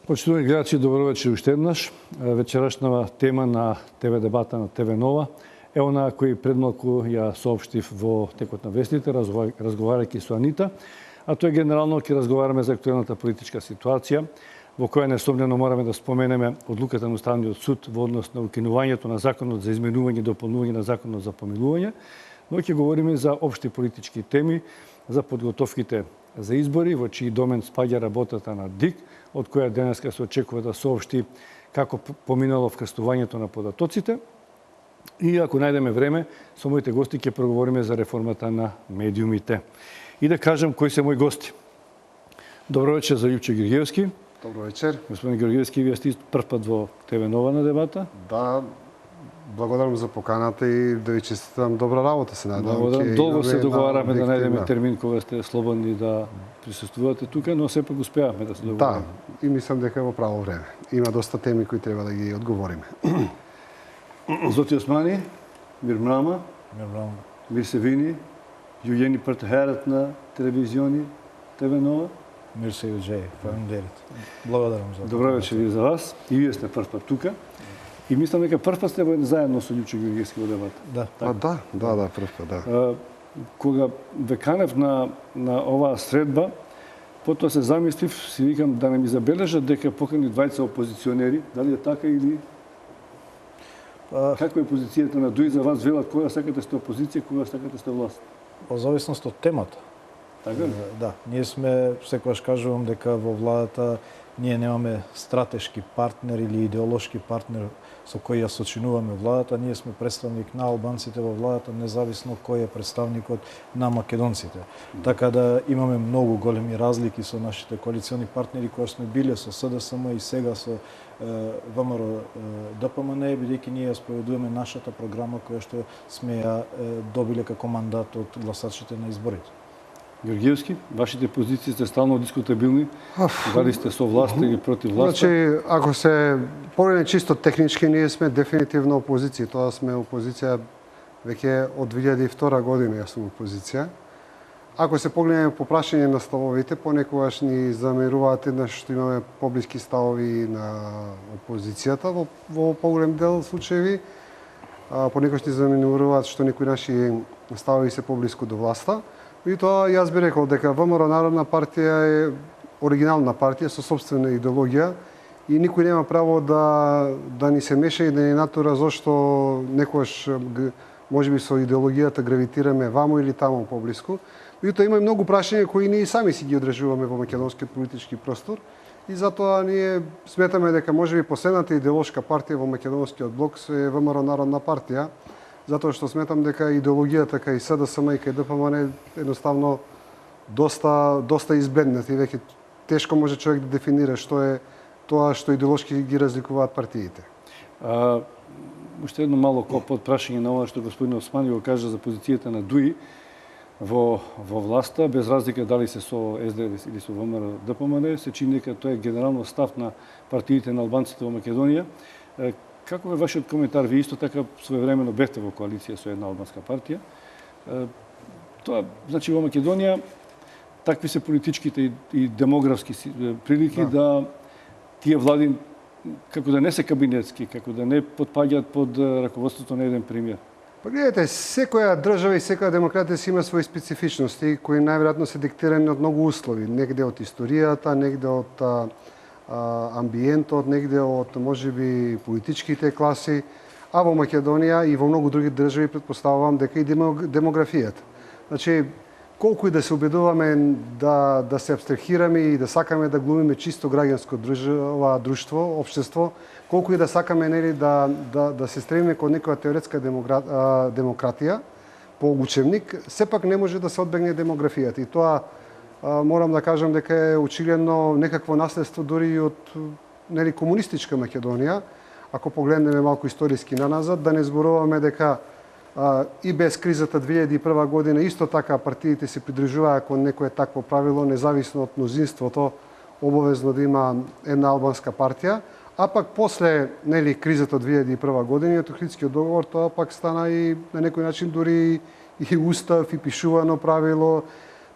Почитувани гледачи, добро вечер уште еднаш. Вечерашната тема на ТВ дебата на ТВ Нова е она кој пред малку ја соопштив во текот на вестите, разговарајќи со Анита, а тоа е генерално ќе разговараме за актуелната политичка ситуација, во која несомнено мораме да споменеме одлуката на Уставниот суд во однос на укинувањето на законот за изменување и дополнување на законот за помилување, но ќе говориме за општи политички теми, за подготовките за избори, во чиј домен спаѓа работата на ДИК, од која денеска се очекува да соопшти како поминало вкрстувањето на податоците. И ако најдеме време, со моите гости ќе проговориме за реформата на медиумите. И да кажам кои се мои гости. Добро вечер за Љупчо Георгиевски. Добро вечер. Господин Георгиевски, вие сте прв пат во ТВ Нова на дебата. Да, благодарам за поканата и да ви честитам добра работа, се надевам. Благодарам. Долго се договараме да најдеме термин кога сте слободни да присуствувате тука, но сепак успеавме да се договориме. Да, и мислам дека е во право време. Има доста теми кои треба да ги одговориме. Зоти Османи, Мирмрама, Мирсевини, Јујени партнерот на телевизиони ТВ Нова. Мирсе Јуџеј, фамилијерите. Благодарам за. Добро вечер и за вас. И вие сте прв пат тука. И мислам дека прв пат сте заедно со Љупчо Георгиевски во дебата. Да. Да, прв пат, да. Кога ве канев на оваа средба, потоа се замислив, си викам да не ми забележат дека покани двајца опозиционери, дали е така или каква е позицијата на ДУИ за вас, велат кога сакате сте опозиција, кога сакате сте власт? Во зависност од темата. Така ли? Да, ние сме, секогаш кажувам дека во владата ние немаме стратешки партнер или идеолошки партнер со кој ја сочинуваме владата, ние сме представник на албанците во владата, независно кој е представникот на македонците. Така да имаме многу големи разлики со нашите коалициони партнери кои сме биле со СДСМ и сега со ВМРО ДПМН, бидејќи ние ја споведуваме нашата програма која што сме ја добиле како мандат од гласачите на изборите. Георгиевски, вашите позиции сте стално дискутабилни, дали сте со власт или против власта? Значи, ако се погледне чисто технички, ние сме дефинитивно опозиција. Тоа сме опозиција веќе од 2002 година, јас сум опозиција. Ако се погледне по прашање на ставовите, понекогаш ни замеруваат еднаш што имаме поблиски ставови на опозицијата во поголем дел случаеви. Понекогаш ни замеруваат што некои наши ставови се поблиску до власта. И тоа јас би рекол дека ВМРО Народна партија е оригинална партија со собствена идеологија и никој нема право да ни се меша и да ни натура зошто некојаш можеби со идеологијата гравитираме вамо или тамо поблиску. Меѓутоа има и многу прашања кои ние сами си ги одржуваме во македонскиот политички простор и затоа ние сметаме дека можеби последната идеолошка партија во македонскиот блок е ВМРО Народна партија, затоа што сметам дека идеологијата кај СДСМ и кај ДПМН едноставно доста избледнати и веќе тешко може човек да дефинира што е тоа што идеолошки ги разликуваат партиите. Уште едно мало подпрашање на ова што господин Османи го кажа за позицијата на ДУИ во власта, без разлика дали се со СДС или со ВМРО ДПМН, се чини дека тоа е генерално став на партиите на албанците во Македонија. Каков е вашиот коментар? Ви исто така своевремено бевте во коалиција со една албанска партија. Тоа, значи, во Македонија такви се политичките и демографски прилики да тие влади како да не се кабинетски, како да не потпаѓаат под раководството на еден премиер. Па гледате, секоја држава и секоја демократија си има своји специфичности кои најверојатно се диктирани од многу услови, негде од историјата, негде од амбиентот, негде од можеби политичките класи, а во Македонија и во многу други држави претпоставувам дека и демографијата. Значи, колку и да се обидуваме да се абстрахираме и да сакаме да глумиме чисто граѓанско друштво, општество, колку и да сакаме нели да се стремиме кон некоја теоретска демократија по учебник, сепак не може да се одбегне демографијата и тоа морам да кажам дека е очигледно некакво наследство дури и од нели комунистичка Македонија. Ако погледнеме малку историски наназад, да не зборуваме дека и без кризата 2001 година исто така партиите се придржуваа кон некое такво правило, независно од мнозинството, обовезно да има една албанска партија, а пак после нели кризата 2001 година и Охридскиот договор, тоа пак стана и на некој начин дури и устав и пишувано правило.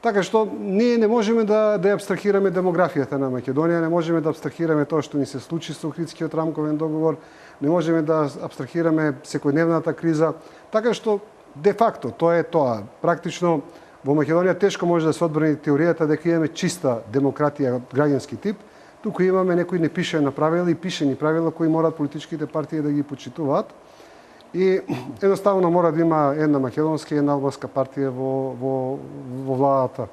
Така што ние не можеме да ја абстрахираме демографијата на Македонија, не можеме да абстрахираме тоа што ни се случи со Охридскиот рамковен договор, не можеме да абстрахираме секојдневната криза, така што де факто тоа е тоа. Практично во Македонија тешко може да се одбрани теоријата дека имаме чиста демократија од граѓански тип, туку имаме некои непишани правила и пишени правила кои мораат политичките партии да ги почитуваат. И едноставно мора да има една македонска и една албанска партија во владата.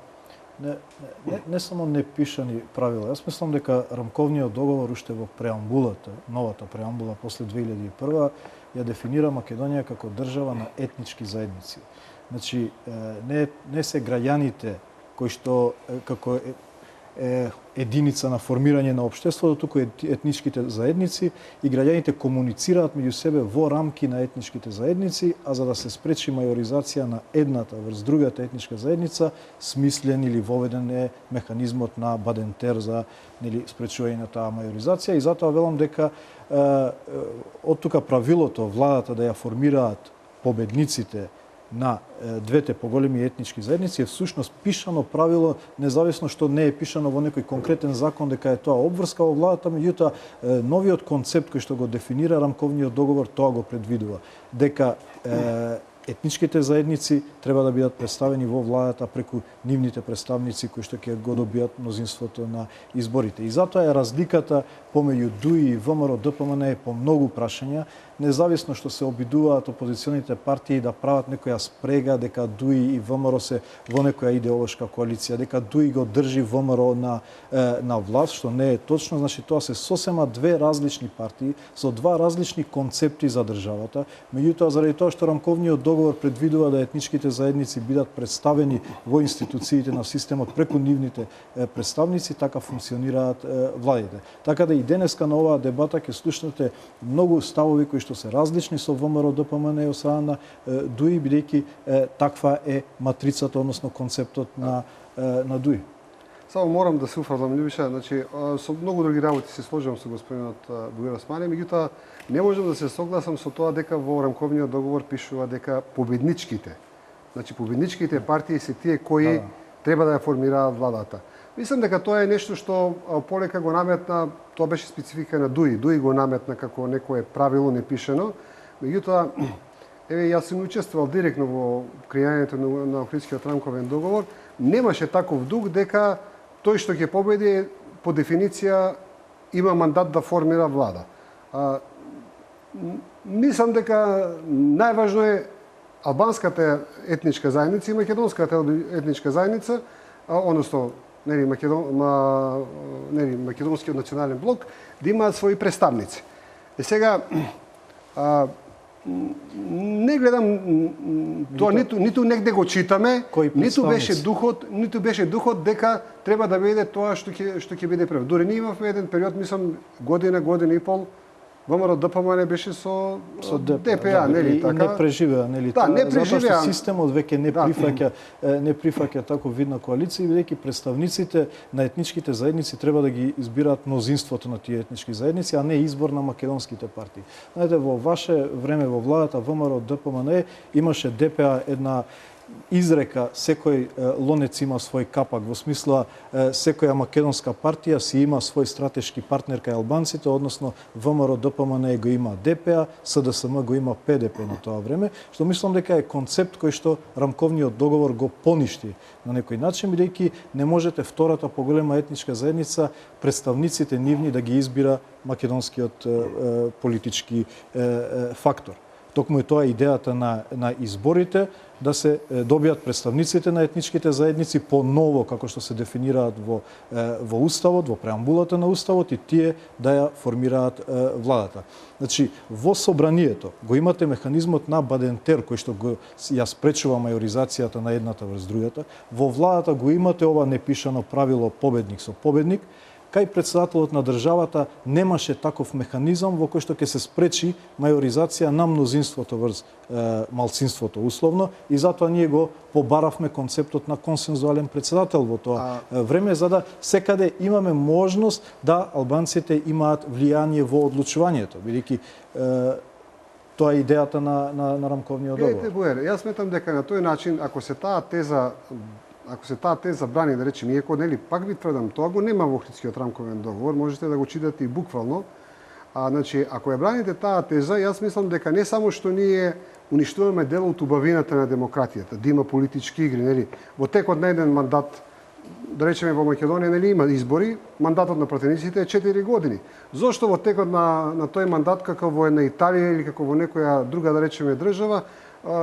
Не само непишани правила. Јас мислам дека рамковниот договор уште во преамбулата, новата преамбула после 2001 ја дефинира Македонија како држава на етнички заедници. Значи, не се граѓаните кои што како единица на формирање на општеството, туку етничките заедници и граѓаните комуницираат меѓу себе во рамки на етничките заедници, а за да се спречи мајоризација на едната врз другата етничка заедница, смислен или воведен е механизмот на Бадентер за спречување на таа мајоризација и затоа велам дека од тука правилото владата да ја формираат победниците на двете поголеми етнички заедници е всушност пишано правило, независно што не е пишано во некој конкретен закон дека е тоа обврска во владата, меѓутоа новиот концепт кој што го дефинира рамковниот договор тоа го предвидува, дека етничките заедници треба да бидат представени во владата преку нивните представници кои што ќе го добијат мнозинството на изборите. И затоа е разликата помеѓу ДУИ и ВМРО ДПМН по многу прашања, независно што се обидуваат опозиционите партии да прават некоја спрега дека ДУИ и ВМРО се во некоја идеолошка коалиција, дека ДУИ го држи ВМРО на власт, што не е точно, значи тоа се сосема две различни партии со два различни концепти за државата, меѓутоа заради тоа што рамковниот договор предвидува да етничките заедници бидат представени во институциите на системот преку нивните представници, така функционираат владите. Така да и денеска на оваа дебата ќе слушнете многу ставови кои што се различни со ВМРО ДПМН и од на ДУИ, бидејќи таква е матрицата, односно концептот на ДУИ. Само морам да се уфрлам, Љубиша, значи со многу други работи се сложам со господинот Бујар Османи, меѓутоа не можам да се согласам со тоа дека во рамковниот договор пишува дека победничките, значи победничките партии се тие кои треба да ја формираат владата. Мислам дека тоа е нешто што полека го наметна, тоа беше специфика на ДУИ. ДУИ го наметна како некое правило непишено, меѓутоа јас сум учествувал директно во креањето на Охридскиот рамковен договор, немаше таков дух дека тој што ќе победи по дефиниција има мандат да формира влада. Мислам дека најважно е албанската етничка заедница и македонската етничка заедница, односно македонскиот национален блок, да имаат своји представници. И сега не гледам тоа ниту негде го читаме, ниту беше духот дека треба да биде тоа што ќе биде прв. Дури ние имавме еден период, мислам година и пол, ВМРО ДПМН беше со ДПА, нели така? И не преживеа, нели така? Да, не преживеа. Затоа што системот веќе не прифаќа таква видна коалиција, бидејќи представниците на етничките заедници треба да ги избираат мнозинството на тие етнички заедници, а не избор на македонските партии. Знаете, во ваше време во владата ВМРО ДПМН имаше ДПА една изрека, секој лонец има свој капак, во смисла секоја македонска партија си има свој стратешки партнер кај албанците, односно ВМРО ДПМН го има ДПА, СДСМ го има ПДП на тоа време, што мислам дека е концепт кој што рамковниот договор го поништи на некој начин, бидејќи не можете втората поголема етничка заедница представниците нивни да ги избира македонскиот политички фактор. Токму е тоа идејата на изборите, да се добијат представниците на етничките заедници по ново, како што се дефинираат во Уставот, во преамбулата на Уставот, и тие да ја формираат владата. Значи, во собранието го имате механизмот на Бадентер, кој што ја спречува мајоризацијата на едната врз другата. Во владата го имате ова непишано правило победник со победник. Кај председателот на државата немаше таков механизам во кој што ќе се спречи мајоризација на мнозинството врз малцинството условно, и затоа ние го побаравме концептот на консензуален председател во тоа време, за да секаде имаме можност да албанците имаат влијание во одлучувањето, бидејќи тоа е идејата на рамковниот договор. Гледайте, Буер, јас сметам дека на тој начин, ако се таа теза ако се таа теза брани, да речем, иако нели пак ви тврдам, тоа го нема во Охридскиот рамковен договор, можете да го читате и буквално. Значи, ако ја браните таа теза, јас мислам дека не само што ние уништуваме дел од убавината на демократијата, да има политички игри, нели, во текот на еден мандат, да речеме во Македонија, нели има избори, мандатот на пратениците е 4 години. Зошто во текот на тој мандат, како во една Италија или како во некоја друга, да речеме, држава,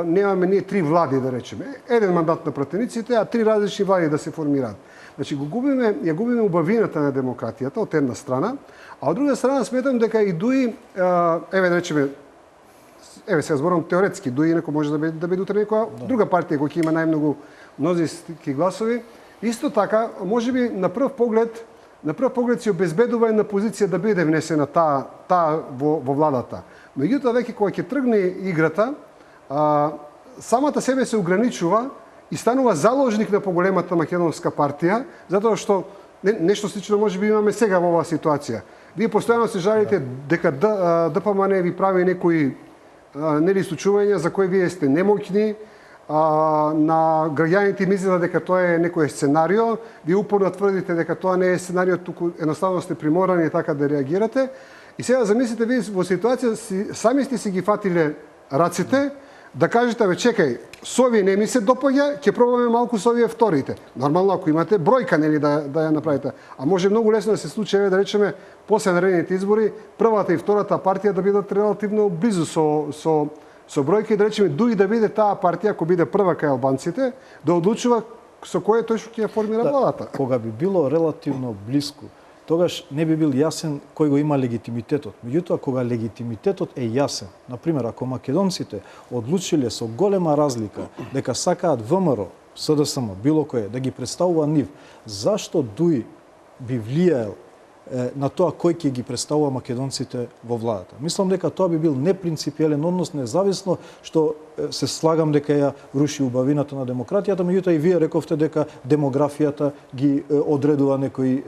немаме ние 3 влади, да речеме. Еден мандат на пратениците, а 3 различни влади да се формираат. Значи, ја губиме убавината на демократијата од една страна, а од друга страна сметам дека и дуи, еве да речеме, сега зборам теоретски, дуи инако може да биде утре некоја друга партија која ќе има најмногу мнозински гласови, исто така, можеби на прв поглед си обезбедува една позиција да биде внесена таа во владата. Меѓутоа, веќе кога ќе тргне играта, самата себе се ограничува и станува заложник на поголемата македонска партија, затоа што нешто слично можеби имаме сега во оваа ситуација. Вие постојано се жалите дека ДПМН ви прави некои нели случувања за кои вие сте немоќни, на граѓаните им изгледа дека тоа е некој сценарио, вие упорно тврдите дека тоа не е сценарио, туку едноставно сте приморани така да реагирате. И сега замислите вие во ситуација сами сте си ги фатиле рацете, да кажете, бе, чекај, со овие не ми се допаѓа, ќе пробаме малку со овие вторите. Нормално, ако имате бројка, нели, да ја направите. А може многу лесно да се случи, еве, да речеме, после наредните избори, првата и втората партија да бидат релативно близу со бројка и да речеме, дуи да биде таа партија, ако биде прва кај албанците, да одлучува со кој тој што ќе ја формира владата. Кога би било релативно блиску, тогаш не би бил јасен кој го има легитимитетот. Меѓутоа, кога легитимитетот е јасен, например, ако македонците одлучиле со голема разлика дека сакаат ВМРО, СДСМ, било кое, да ги представува нив, зашто ДУИ би влијаел на тоа кој ќе ги представува македонците во владата? Мислам дека тоа би бил непринципиелен однос, независно што се слагам дека ја руши убавината на демократијата, меѓутоа и вие рековте дека демографијата ги одредува некои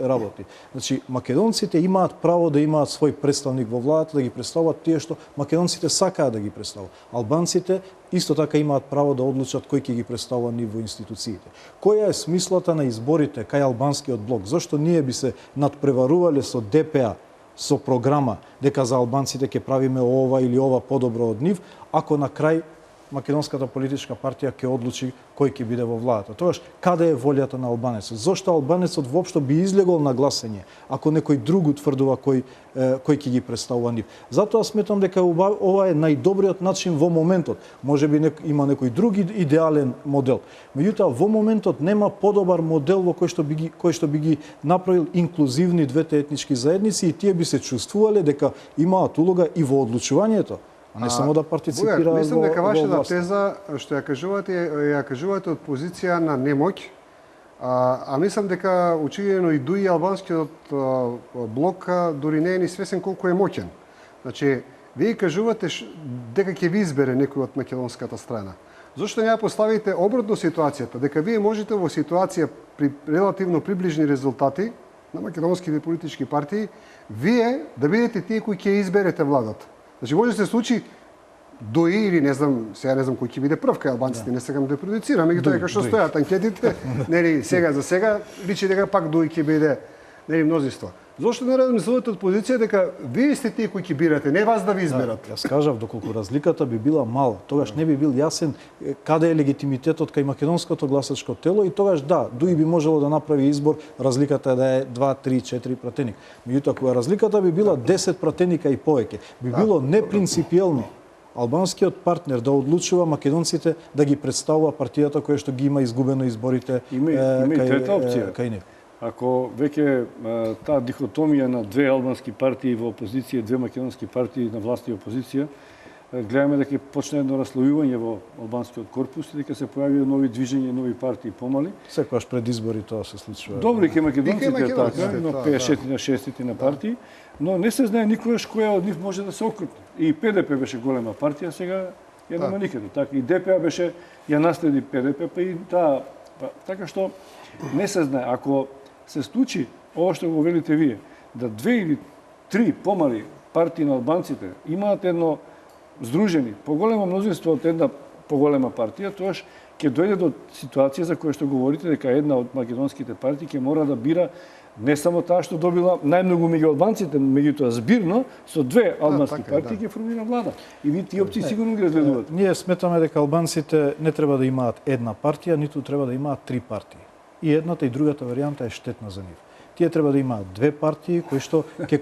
работи. Значи, македонците имаат право да имаат свој представник во владата, да ги представуваат тие што македонците сакаат да ги представуваат. Албанците исто така имаат право да одлучат кој ќе ги представува нив во институциите. Која е смислата на изборите кај албанскиот блок? Зошто ние би се надпреварувале со ДПА, со програма, дека за албанците ќе правиме ова или ова подобро од нив, ако на крај македонската политичка партија ќе одлучи кој ќе биде во владата? Тогаш, каде е волјата на албанецот? Зошто албанецот воопшто би излегол на гласање, ако некој друг утврдува кој ќе ги представува нив? Затоа сметам дека ова е најдобриот начин во моментот. Може би има некој друг идеален модел. Меѓутоа, во моментот нема подобар модел во кој што би ги направил инклузивни двете етнички заедници и тие би се чувствувале дека имаат улога и во одлучувањето, а не само да партиципираат во мислам дека вашата власт. теза што ја кажувате од позиција на немоќ, а мислам дека очигледно и ДУИ албанскиот блок дури не е ни свесен колку е моќен. Значи, вие кажувате дека ќе ви избере некој од македонската страна. Зошто не ја поставите обратно ситуацијата, дека вие можете во ситуација при релативно приближни резултати на македонските политички партии, вие да бидете тие кои ќе изберете владата. Значи, може да се случи ДУИ или не знам кој ќе биде прв кај албанците, не сакам да продуцирам, меѓутоа дека што стојат анкетите, нели сега за сега личи дека пак ДУИ ќе биде нели мнозинство. Зошто не размислувате од позиција дека вие сте тие кои ќе бирате, не вас да ви изберат? Јас кажав, доколку разликата би била мала, тогаш не би бил јасен каде е легитимитетот кај македонското гласачко тело и тогаш да, ДУИ би можело да направи избор, разликата да е 2, 3, 4 пратеник. Меѓутоа, кога разликата би била 10 пратеника и повеќе, би било непринципиелно албанскиот партнер да одлучува македонците да ги представува партијата која што ги има изгубено изборите кај нив. Ако веќе таа дихотомија на две албански партии во опозиција, две македонски партии на власт и опозиција, гледаме дека почне едно раслојување во албанскиот корпус и дека се појавија нови движења, нови партии помали. Секогаш пред избори тоа се случува. Добри ке македонците така, но 5 на 6 на партии, но не се знае никогаш која од нив може да се окрупни. И ПДП беше голема партија, сега ја нема никаде. Така и ДПА беше ја наследи ПДП, па и таа така што не се знае. Ако се случи ова што го велите вие, да 2 или 3 помали партии на албанците имаат едно здружени, поголемо мнозинство од една поголема партија, тоаш ќе дојде до ситуација за која што говорите дека една од македонските партии ќе мора да бира не само таа што добила најмногу меѓу албанците, меѓутоа збирно со две албански партии ќе формира влада. И ви тие опции сигурно ги разгледувате. Ние сметаме дека албанците не треба да имаат една партија, ниту треба да имаат три партии. И едната и другата варијанта е штетна за нив. Тие треба да имаат две партии кои што ќе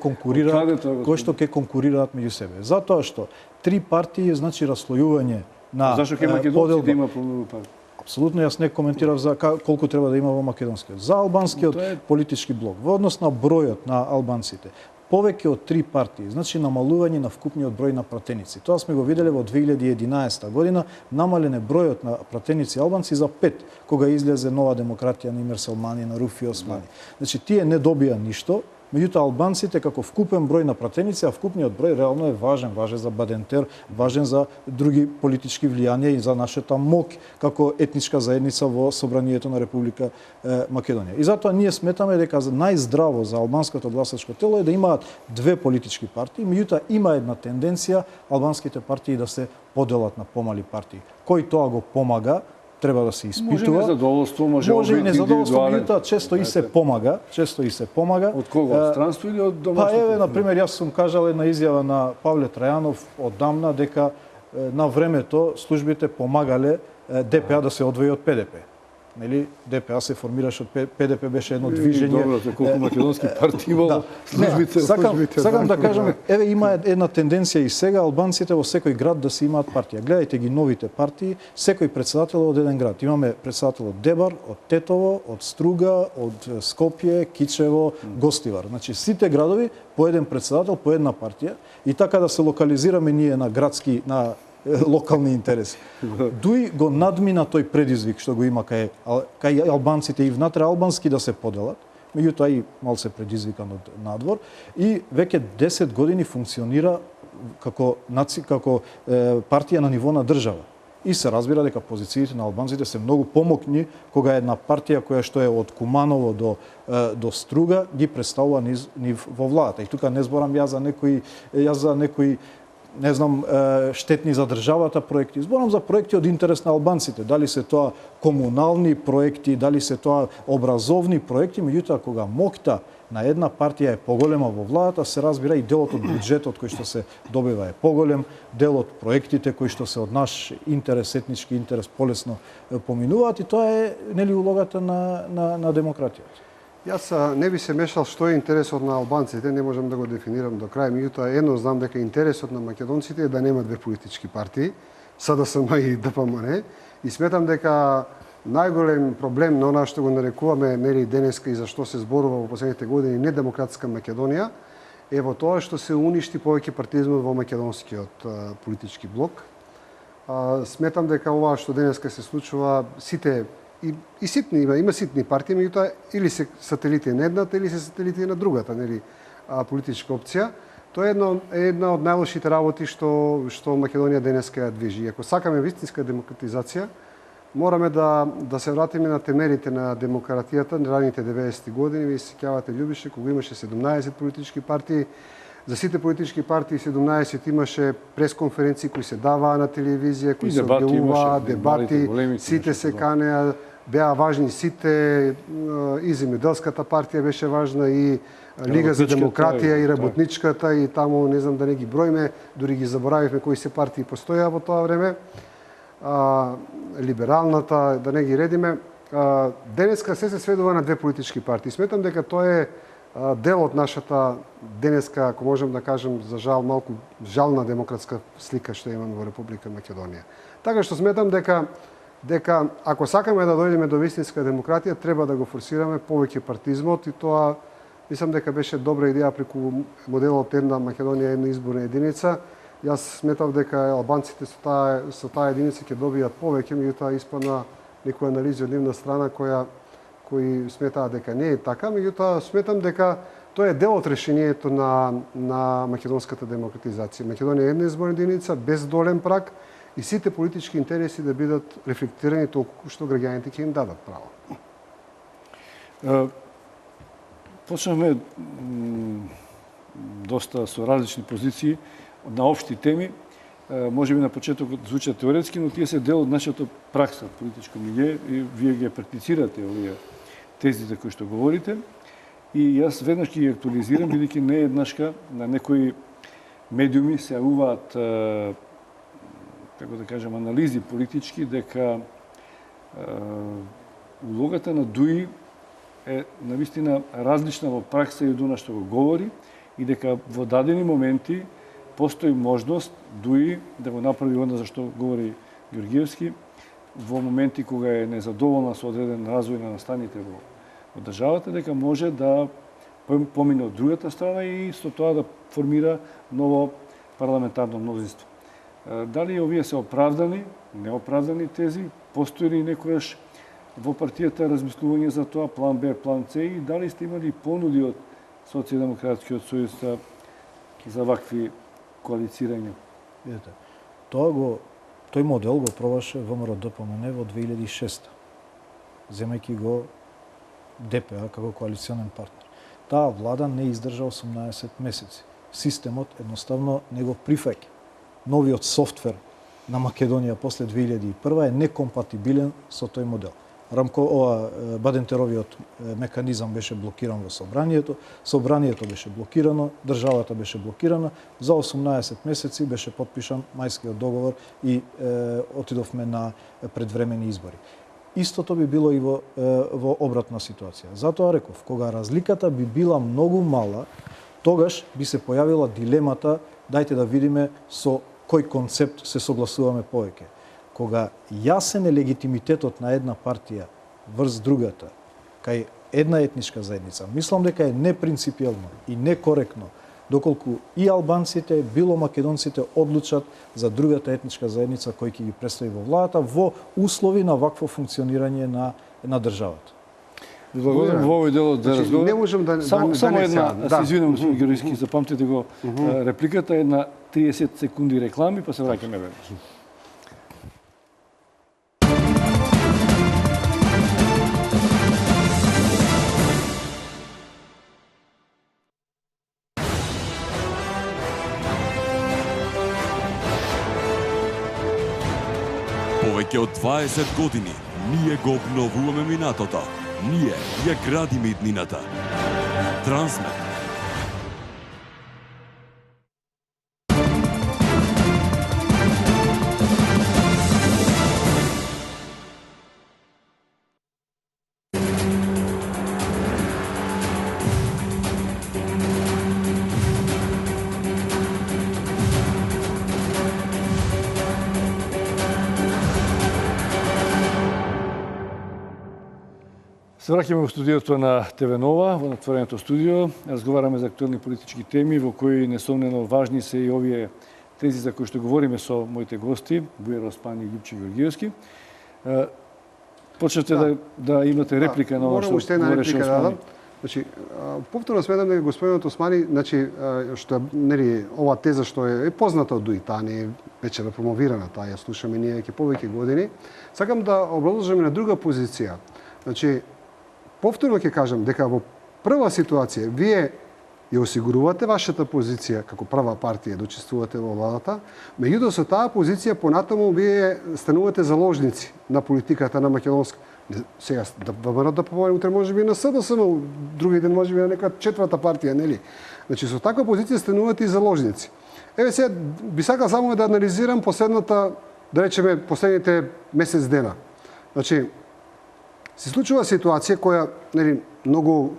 конкурираат, меѓу себе. Затоа што три партии значи раслојување на Зашто ќе македонците има помногу партии? Апсолутно, јас не коментирав за колку треба да има во македонскиот. За албанскиот политички блок, во однос на бројот на албанците, повеќе од три партии, значи намалување на вкупниот број на пратеници. Тоа сме го виделе во 2011 година, намален е бројот на пратеници албанци за 5, кога излезе Нова демократија на Имер Салмани, на Руфи Османи. Значи, тие не добија ништо, меѓутоа албанците како вкупен број на пратеници, а вкупниот број реално е важен за Бадентер, важен за други политички влијанија и за нашата моќ како етничка заедница во собранието на Република Македонија. И затоа ние сметаме дека најздраво за албанското гласачко тело е да имаат две политички партии, меѓутоа има една тенденција албанските партии да се поделат на помали партии. Кој тоа го помага, треба да се испитува. Може незадоволство, може и незадоволство, меѓутоа често и се помага. Од кого? Од странство или од домашно? Па еве, например, јас сум кажал една изјава на Павле Трајанов оддамна дека на времето службите помагале ДПА да се одвои од ПДП. Нели, ДПА се формираше од ПДП, беше едно движење. Добро, за колку македонски партии имало службите. Сакам да кажам, еве има една тенденција и сега албанците во секој град да се имаат партија. Гледајте ги новите партии, секој председател од еден град. Имаме председател од Дебар, од Тетово, од Струга, од Скопје, Кичево, Гостивар. Значи сите градови по еден председател, по една партија и така да се локализираме ние на градски, на локални интереси. Дуи го надмина тој предизвик што го има кај албанците и внатре албански да се поделат, меѓутоа и малце предизвикан од надвор и веќе 10 години функционира како партија на ниво на држава. И се разбира дека позициите на албанците се многу помокни кога една партија која што е од Куманово до Струга ги представува нив во владата. И тука не зборам јас за некои не знам, штетни за државата проекти. Зборам за проекти од интерес на албанците. Дали се тоа комунални проекти, дали се тоа образовни проекти, меѓутоа кога моќта на една партија е поголема во владата, се разбира и делот од буџетот кој што се добива е поголем, дел од проектите кои што се од наш интерес, етнички интерес полесно поминуваат и тоа е нели улогата на демократијата. Јас не би се мешал што е интересот на албанците, не можам да го дефинирам до крај, меѓутоа едно знам дека интересот на македонците е да нема две политички партии, СДСМ и ДПМН, и сметам дека најголем проблем на она што го нарекуваме нели денеска и за што се зборува во последните години недемократска Македонија е во тоа што се уништи повеќе партизмот во македонскиот политички блок. Сметам дека ова што денеска се случува, сите и ситни има ситни партии, меѓутоа или се сателити на едната или се сателити на другата, нели, политичка опција. Тоа е една од најлошите работи што Македонија денеска ја движи. Ако сакаме вистинска демократизација, мораме да се вратиме на темелите на демократијата на раните 90-ти години. Ви се сеќавате, Љубише, кога имаше 17 политички партии, за сите политички партии 17 имаше пресконференции кои се даваа на телевизија, кои се објавуваа, дебати, сите се канеа, беа важни сите, и земјоделската партија беше важна, и Лига за демократија, и работничката, и таму не знам да не ги броиме, дури ги заборавивме кои се партии постојаа во тоа време, либералната, да не ги редиме. Денеска се сведува на две политички партии. Сметам дека тоа е дел од нашата денеска, ако можем да кажем, за жал, малку жална демократска слика што имаме во Република Македонија. Така што сметам дека ако сакаме да дојдеме до вистинска демократија, треба да го форсираме повеќе партизмот и тоа мислам дека беше добра идеја преку моделот една Македонија, една изборна единица. Јас сметав дека албанците со таа единица ќе добијат повеќе, меѓутоа испадна некои анализи од нивна страна кои сметаа дека не е така, меѓутоа сметам дека тоа е дел од решението на македонската демократизација. Македонија е една изборна единица без долен праг и сите политички интереси да бидат рефлектирани толку што граѓаните ќе им дадат право. Почнавме доста со различни позиции на општи теми. може би на почетокот звучат теоретски, но тие се дел од нашата пракса, политичко милје, и вие ги практицирате овие тезите кои што говорите. И јас веднаш ги актуализирам, бидејќи не еднашка на некои медиуми се јавуваат, како да кажем, анализи политички, дека улогата на ДУИ е навистина различна во пракса и од она што го говори, и дека во дадени моменти постои можност ДУИ да го направи она за што говори Георгиевски, во моменти кога е незадоволна со одреден развој на настаните во државата, дека може да помине од другата страна и со тоа да формира ново парламентарно мнозинство. Дали овие се оправдани, неоправдани тези, постои ли некојаш во партијата размислување за тоа, план Б, план С, и дали сте имали понуди од Социјалдемократскиот сојуз за вакви коалицирања? Видете, тој модел го пробаше ВМРО-ДПМН во 2006, земајќи го ДПА како коалиционен партнер. Таа влада не издржа 18 месеци. Системот едноставно не го прифаќа. Новиот софтвер на Македонија после 2001 е некомпатибилен со тој модел. Бадентеровиот механизам беше блокиран во собранието беше блокирано, државата беше блокирана, за 18 месеци беше потпишан мајскиот договор и отидовме на предвремени избори. Истото би било и во обратна ситуација. Затоа реков, кога разликата би била многу мала, тогаш би се појавила дилемата, дајте да видиме со кој концепт се согласуваме повеќе. Кога јасен е легитимитетот на една партија врз другата, кај една етничка заедница, мислам дека е непринципиелно и некоректно доколку и албанците, било македонците одлучат за другата етничка заедница кој ќе ги представи во владата во услови на вакво функционирање на државата. Благодарам во овој дел од разговор. Не можам да само една, се извинувам, господин Георгиевски, запамтете го репликата, една 30 секунди реклами, па се враќаме веднаш. Повеќе од 20 години ние го обновуваме минатото. Ние ја градиме иднината. Трансмет. Се враќаме во студиото на ТВ Нова, во натвореното студио. Разговараме за актуелни политички теми, во кои несомнено важни се и овие тези за кои што говориме со моите гости, Бујар Оспан и Љупчо Георгиевски. Почнете да имате реплика на ова што говореше Османи. Значи, повторно сметам дека господинот Османи, значи, што нели ова теза што е позната од ДУИ, таа не е вече промовирана, таа ја слушаме ние веќе повеќе години. Сакам да образложам на друга позиција. Значи, повторно ќе кажам дека во прва ситуација вие ја осигурувате вашата позиција како прва партија да учествувате во владата, меѓутоа со таа позиција понатаму вие станувате заложници на политиката на македонска. Сега да помолим утре можеби на СДСМ, други ден можеби на нека четврта партија, нели? Значи со таква позиција станувате и заложници. Еве сега би сакал само да анализирам последната, да речеме последните месец дена. Значи се случува ситуација која нели многу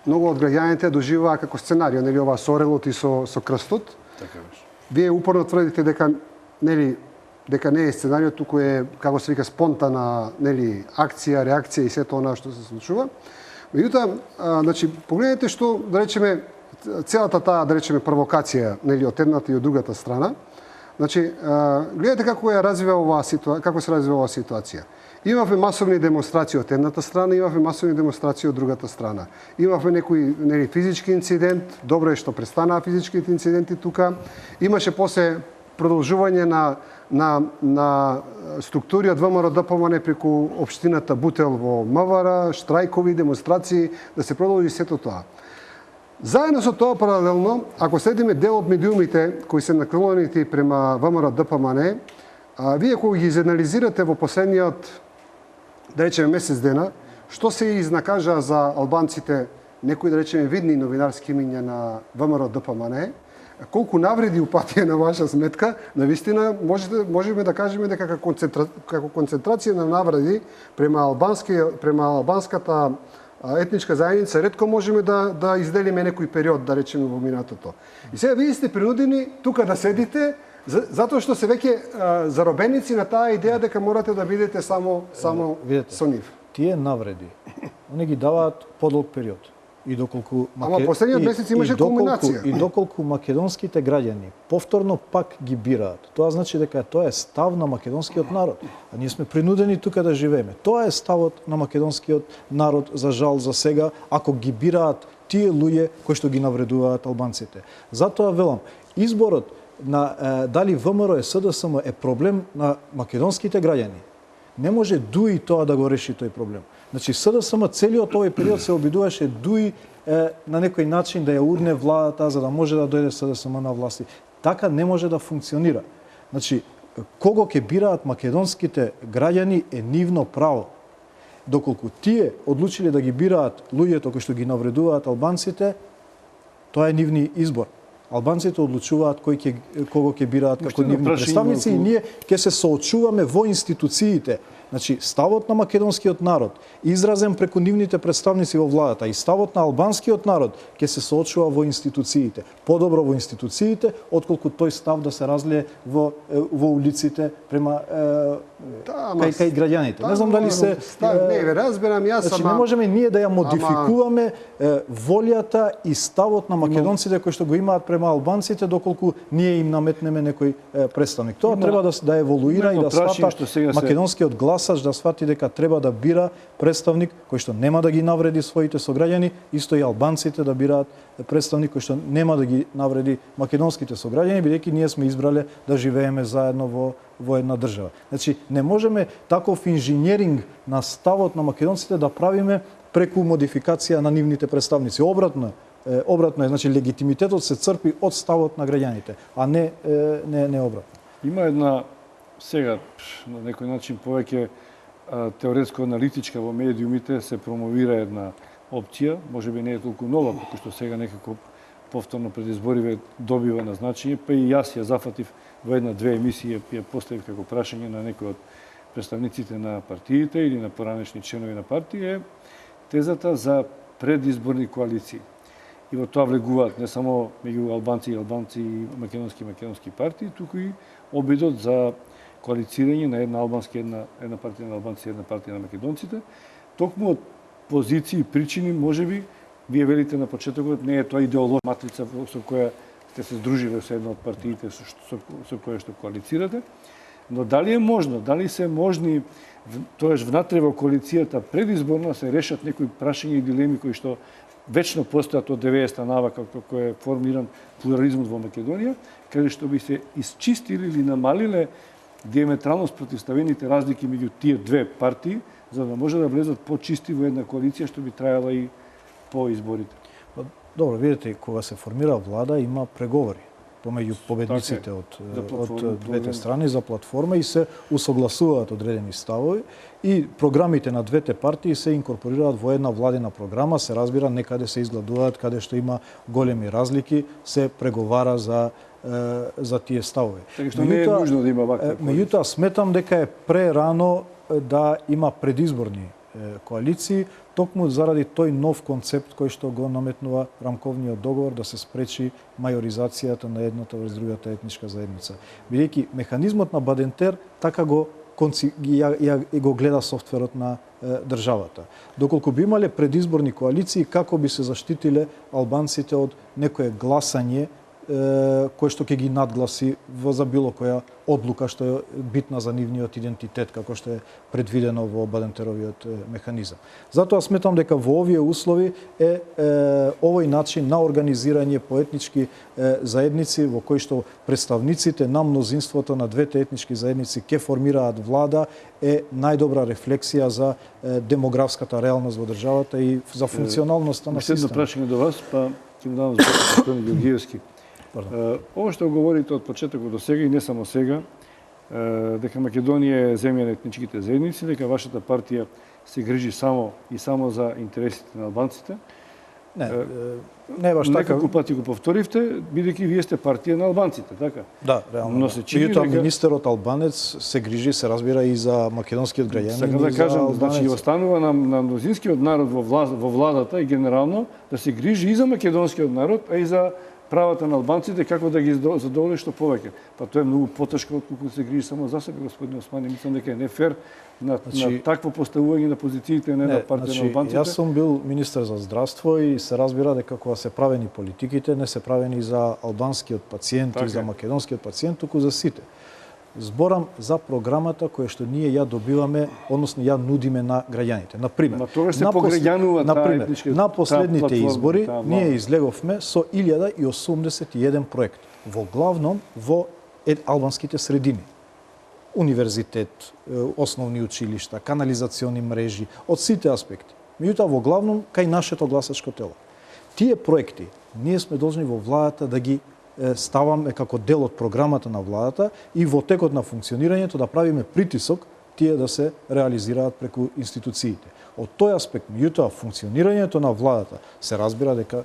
од граѓаните доживаа како сценарио, нели ова со орелот и со крстот. Така беше. Вие упорно тврдите дека не е сценарио, туку е како се вика спонтана, нели акција, реакција и сето она што се случува. Меѓутоа, значи погледнете што да речеме целата таа да речеме провокација, нели од едната и од другата страна. Значи, гледате како се развива оваа ситуација. Имавме масовни демонстрации од едната страна, имавме масовни демонстрации од другата страна. Имавме некој нели физички инцидент, добро е што престанаа физичките инциденти тука. Имаше после продолжување на структури од ВМРО-ДПМН преку општината Бутел во МВР, штрајкови, демонстрации, да се продолжи сето тоа. Заедно со тоа паралелно, ако следиме дел од медиумите кои се наклонети према ВМРО ДПМН, вие кога ги изанализирате во последниот, да речеме, месец дена, што се изнакажа за албанците некои, да речеме, видни новинарски имиња на ВМРО ДПМН, колку навреди упатија на ваша сметка, навистина можеме да кажеме дека како концентрација на навреди према албанската етничка заедница ретко можеме да изделиме некој период, да речеме, во минатото. И сега вие сте принудени тука да седите затоа што се веќе заробеници на таа идеја дека морате да бидете само со нив. Тие навреди, они ги даваат подлог период. И доколку последниот месец имаше кулминација. И доколку македонските граѓани повторно пак ги бираат, тоа значи дека тоа е став на македонскиот народ. А ние сме принудени тука да живееме. Тоа е ставот на македонскиот народ, за жал, за сега, ако ги бираат тие луѓе кои што ги навредуваат албанците. Затоа велам, изборот на дали ВМРО и СДСМ е проблем на македонските граѓани. Не може ДУИ тоа да го реши тој проблем. Значи, СДСМ целиот овој период се обидуваше ДУИ на некој начин да ја урне владата за да може да дојде СДСМ на власти. Така не може да функционира. Значи, кого ќе бираат македонските граѓани е нивно право. Доколку тие одлучиле да ги бираат луѓето кои што ги навредуваат албанците, тоа е нивни избор. Албанците одлучуваат кого ќе бираат како нивни представници и ние ќе се соочуваме во институциите. Значи, ставот на македонскиот народ, изразен преку нивните представници во владата, и ставот на албанскиот народ ќе се соочува во институциите. Подобро во институциите, отколку тој став да се разлие во улиците према кај граѓаните. Не знам дали се... Не, разберам, јас сам... Значи, не можеме ние да ја модификуваме волјата и ставот на македонците кои што го имаат према албанците, доколку ние им наметнеме некој представник. Тоа треба да еволуира и да свата македонскиот гласач, да свати дека треба да бира представник кој што нема да ги навреди своите сограѓани, исто и албанците да бираат представник кој што нема да ги навреди македонските сограѓани, бидејќи ние сме избрале да живееме заедно во една држава. Значи, не можеме таков инженеринг на ставот на македонците да правиме преку модификација на нивните представници. Обратно е, значи легитимитетот се црпи од ставот на граѓаните, а не обратно. Има една сега на некој начин повеќе теоретско-аналитичка во медиумите се промовира една опција, можеби не е толку нова, како што сега некако повторно пред избориве добива на значење, па и јас ја зафатив во една-две емисии, ја поставив како прашање на некој од представниците на партиите или на поранешни членови на партија, тезата за предизборни коалиции. И во тоа влегуваат не само меѓу албанци и македонски партии, туку и обидот за коалицирање на една партија на албанци и една партија на македонците. Токму од позиции и причини, можеби, вие велите на почетокот, не е тоа идеолошка матрица со која сте се здружиле со една од партиите со која што коалицирате, но дали е можно, дали се можни, тоеш внатре во коалицијата предизборно се решат некои прашања и дилеми кои што вечно постојат од 90-та навака како е формиран плурализмот во Македонија, каде што би се исчистили или намалиле диаметрално спротивставените разлики меѓу тие две партии, за да може да влезат почисти во една коалиција што би трајала и по изборите. Добро, видите, кога се формира влада, има преговори помеѓу победниците од двете страни за платформа и се усогласуваат одредени ставови и програмите на двете партии се инкорпорираат во една владина програма, се разбира, некаде се изгладуваат, каде што има големи разлики, се преговара за тие ставови. Така што не е нужно да има ваква коалиција. Меѓутоа, сметам дека е прерано да има предизборни коалиции, токму заради тој нов концепт кој што го наметнува рамковниот договор да се спречи мајоризацијата на едната врз другата етничка заедница. Бидејќи механизмот на Бадентер така го гледа софтверот на државата. Доколку би имале предизборни коалиции, како би се заштитиле албанците од некое гласање кој што ќе ги надгласи за било која одлука што е битна за нивниот идентитет, како што е предвидено во Бадентеровиот механизам. Затоа сметам дека во овие услови е овој начин на организирање по етнички заедници во кој што представниците на мнозинството на двете етнички заедници ќе формираат влада е најдобра рефлексија за демографската реалност во државата и за функционалноста на системот. Едно прашање до вас, па ќе му давам збор господин Георгиевски. Ова што говорите од почетокот до сега и не само сега, дека Македонија е земја на етничките заедници, дека вашата партија се грижи само и само за интересите на албанците. Не баш така. Неколку пати го повторивте, бидејќи вие сте партија на албанците, така? Да, реално. Но се чини дека министерот албанец се грижи, се разбира и за македонскиот граѓанин. Сакам да кажам, значи останува на мнозинскиот народ во владата и генерално да се грижи и за македонскиот народ, а и за правата на албанците, како да ги задоволи што повеќе. Па тоа е многу потешко отколку се грижи само за себе, господин Османи. Мислам дека е нефер на такво поставување на позициите на една партија на албанците. Јас сум бил министер за здравство и се разбира дека кога се правени политиките, не се правени за албанскиот пациент и за македонскиот пациент, туку за сите. Зборам за програмата која што ние ја добиваме, односно ја нудиме на граѓаните. Например, на последните избори ние излеговме со 1081 проект, во главном во албанските средини. Универзитет, основни училишта, канализациони мрежи, од сите аспекти. Меѓутоа во главном кај нашето гласачко тело. Тие проекти ние сме должни во владата да ги ставаме како дел од програмата на владата и во текот на функционирањето да правиме притисок тие да се реализираат преку институциите. Од тој аспект, меѓутоа, функционирањето на владата се разбира дека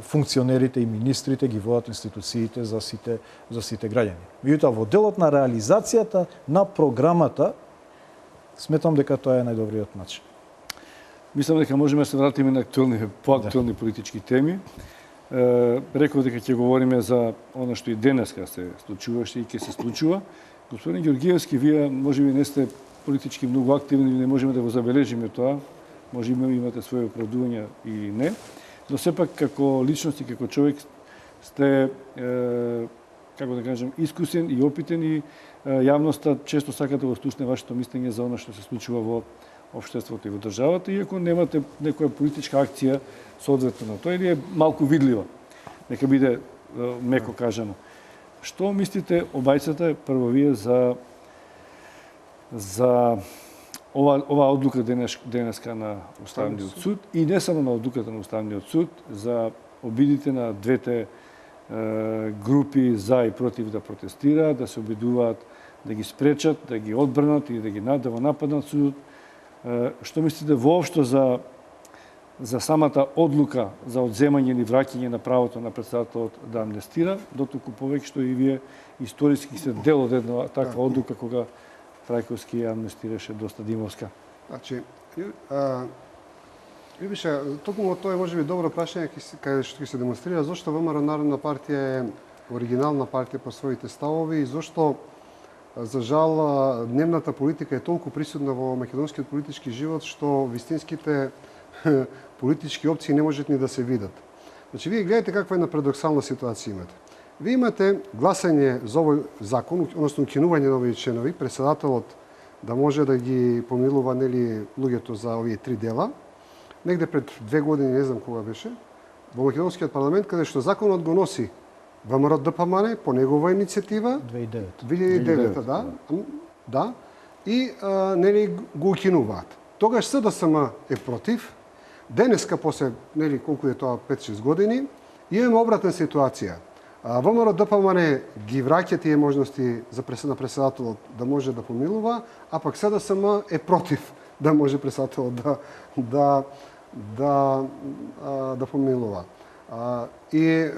функционерите и министрите ги водат институциите за сите граѓани. Меѓутоа, во делот на реализацијата на програмата, сметам дека тоа е најдобриот начин. Мислам дека можеме да се вратиме на поактуелни политички теми. Реков дека ќе говориме за она што и денеска се случуваше и ќе се случува. Господин Георгиевски, вие можеби не сте политички многу активни, не можеме да го забележиме тоа. Можеби имате своје оправдувања и не. Но сепак како личност и како човек сте, како да кажем, искусен и опитен и јавноста често сака да го слушне вашето мислење за она што се случува во општеството и во државата, иако немате некоја политичка акција соодветно на тоа, или е малку видлива, нека биде меко кажано. Што мислите обајцата прво вие за оваа одлука денеска на Уставниот суд и не само на одлуката на Уставниот суд за обидите на двете групи за и против да протестираат, да се обидуваат да ги спречат, да ги одбранат и да го нападнат судот? Што мислите воопшто за самата одлука за одземање или враќање на правото на претседателот да амнестира, дотолку повеќе што и вие историски сте дел од една таква одлука кога Трајковски ја амнестираше доста Димовска? Значи, Ивиша, токму тоа е можеби добро прашање каде што ќе се демонстрира зошто ВМРО Народна партија е оригинална партија по своите ставови и зошто за жал дневната политика е толку присутна во македонскиот политички живот што вистинските политички опции не можат ни да се видат. Значи, вие гледате каква една парадоксална ситуација имате. Вие имате гласање за овој закон, односно укинување на овие членови, претседателот да може да ги помилува луѓето за овие 3 дела, негде пред 2 години, не знам кога беше, во македонскиот парламент, каде што законот го носи ВМРО ДПМН по негова иницијатива 2009, да, и го укинуваат. Тогаш СДСМ е против. Денеска после колку е тоа 5-6 години, имаме обратна ситуација. ВМРО ДПМН ги враќа тие можности на претседателот да може да помилува, а пак СДСМ е против да може претседателот да помилува. И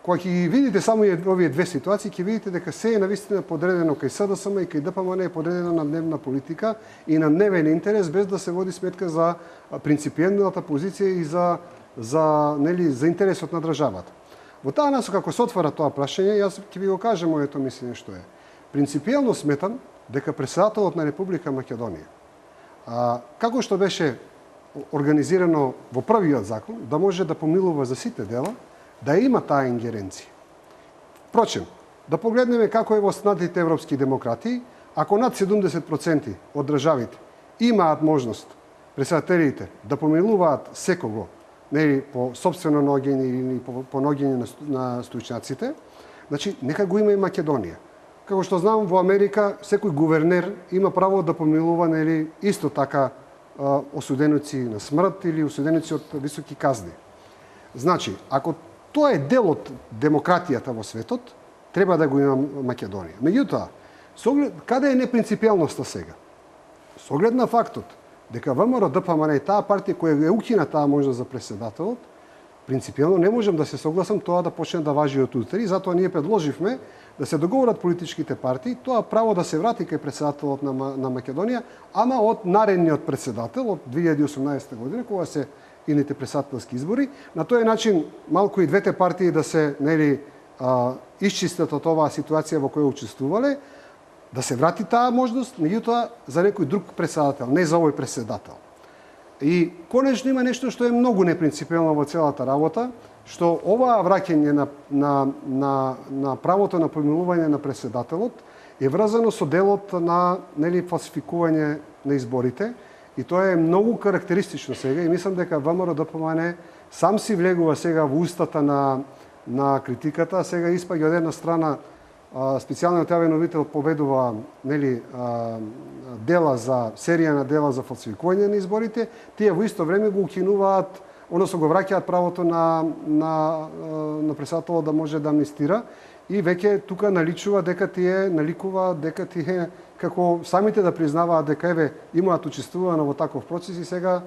кога ќе видите само овие две ситуации, ќе видите дека се е навистина подредено кај СДСМ и кај ДПМН е подредено на дневна политика и на дневен интерес, без да се води сметка за принципиелната позиција и за интересот на државата. Во таа насока, ако се отвара тоа прашање, јас ќе ви го кажам моето мислење што е. Принципиелно сметам дека претседателот на Република Македонија, како што беше организирано во првиот закон, да може да помилува за сите дела, да има таа ингеренција. Впрочем, да погледнеме како е во останатите европски демократии, ако над 70% од државите имаат можност претседателите да помилуваат секого, по собствено ноѓење или по ноѓење на струčњаците, значи нека го има и Македонија. Како што знам, во Америка секој гувернер има право да помилува исто така осуденици на смрт или осуденици од високи казни. Значи, ако тоа е дел од демократијата во светот, треба да го има Македонија. Меѓутоа, каде е непринципијалноста сега? Со оглед на фактот дека ВМРО ДПМН е таа партија која ја укина таа можност за преседателот, принципијално не можам да се согласам тоа да почне да важи од утре, и затоа ние предложивме да се договорат политичките партии, тоа право да се врати кај преседателот на Македонија, ама од наредниот преседател од 2018 година, кога се идните преседателски избори. На тој начин малку и двете партии да се исчистат од оваа ситуација во која учествувале, да се врати таа можност, меѓутоа за некој друг преседател, не за овој преседател. И конечно има нешто што е многу непринципијално во целата работа, што оваа враќање на правото на помилување на преседателот е врзано со делот на фалсификување на изборите, и тоа е многу карактеристично сега, и мислам дека ВМРО ДПМН сам си влегува сега во устата на критиката, сега испаѓа од една страна специјалниот јавен обвинител победува дела за серија на дела за фалсификување на изборите, тие во исто време го укинуваат, односно го враќаат правото на преседателот да може да амнистира, и веќе тука наликува дека тие како самите да признаваат дека еве имаат учествувано во таков процес и сега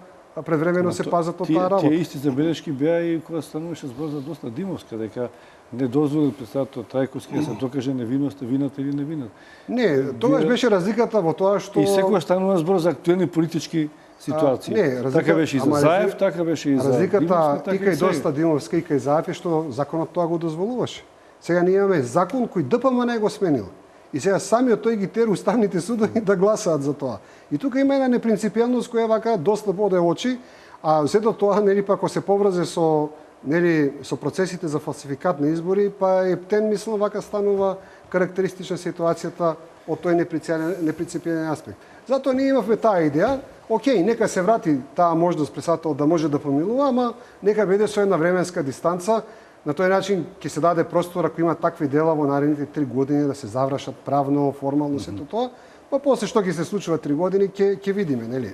предвремено се пазат од таа работа. Тие исти забелешки беа и кога стануваше збор за Досна Димовска, дека не дозволи преседателот Трајковски да се докаже невината или невината. Не, тогаш беше разликата во тоа што... И секогаш станува збор за актуелни политички ситуации. Така беше и за Заев, така беше и за Димовска. Разликата и кај Досна Димовска и кај Заев е што законот тоа го дозволуваше. Сега ние имаме закон кој ДПМН го сменил. И сега самиот тој ги тера уставните судови да гласаат за тоа. И тука има една непринципијалност која вака доста боде очи, а сето тоа пак ако се поврзе со процесите за фалсификат на избори, па ептен мислам вака станува карактеристична ситуацијата од тој непринципијален аспект. Затоа ние имавме таа идеја, окей, нека се врати таа можност преседателот да може да помилува, ама нека биде со една временска дистанца. На тој начин ќе се даде простор ако има такви дела во наредните 3 години да се завршат правно, формално сето тоа, па после што ќе се случува 3 години ќе видиме, нели?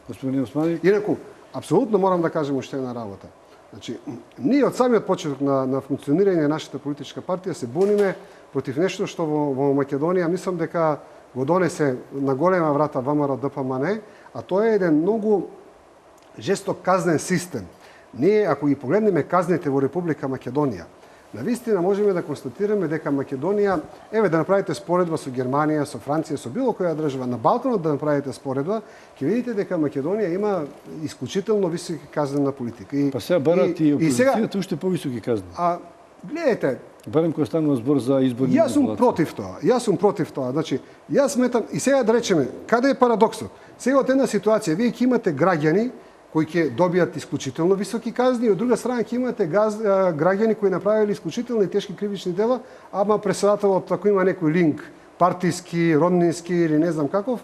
Господин Османи, инаку апсолутно морам да кажем уште една работа. Значи, ние од самиот почеток на функционирање на нашата политичка партија се буниме против нешто што во Македонија мислам дека го донесе на голема врата ВМРО ДПМН, а тоа е еден многу жесток казнен систем. Ние, ако ги погледнеме казните во Република Македонија, навистина можеме да констатираме дека Македонија, еве да направите споредба со Германија, со Франција, со било која држава, на Балканот да направите споредба, ќе видите дека Македонија има исклучително висока казнена политика. Па сега барат и опозицијата уште повисоки казни. Гледайте, барем кога станува збор за изборни Јас сум против тоа. Значи, јас сметам и сега да речеме, каде е парадоксот? Сега од една ситуација вие ќе имате граѓани кои ќе добијат исклучително високи казни, и од друга страна ќе имате граѓани кои направиле исклучително тешки кривични дела, ама преседателот ако има некој линк партиски, роднински или не знам каков,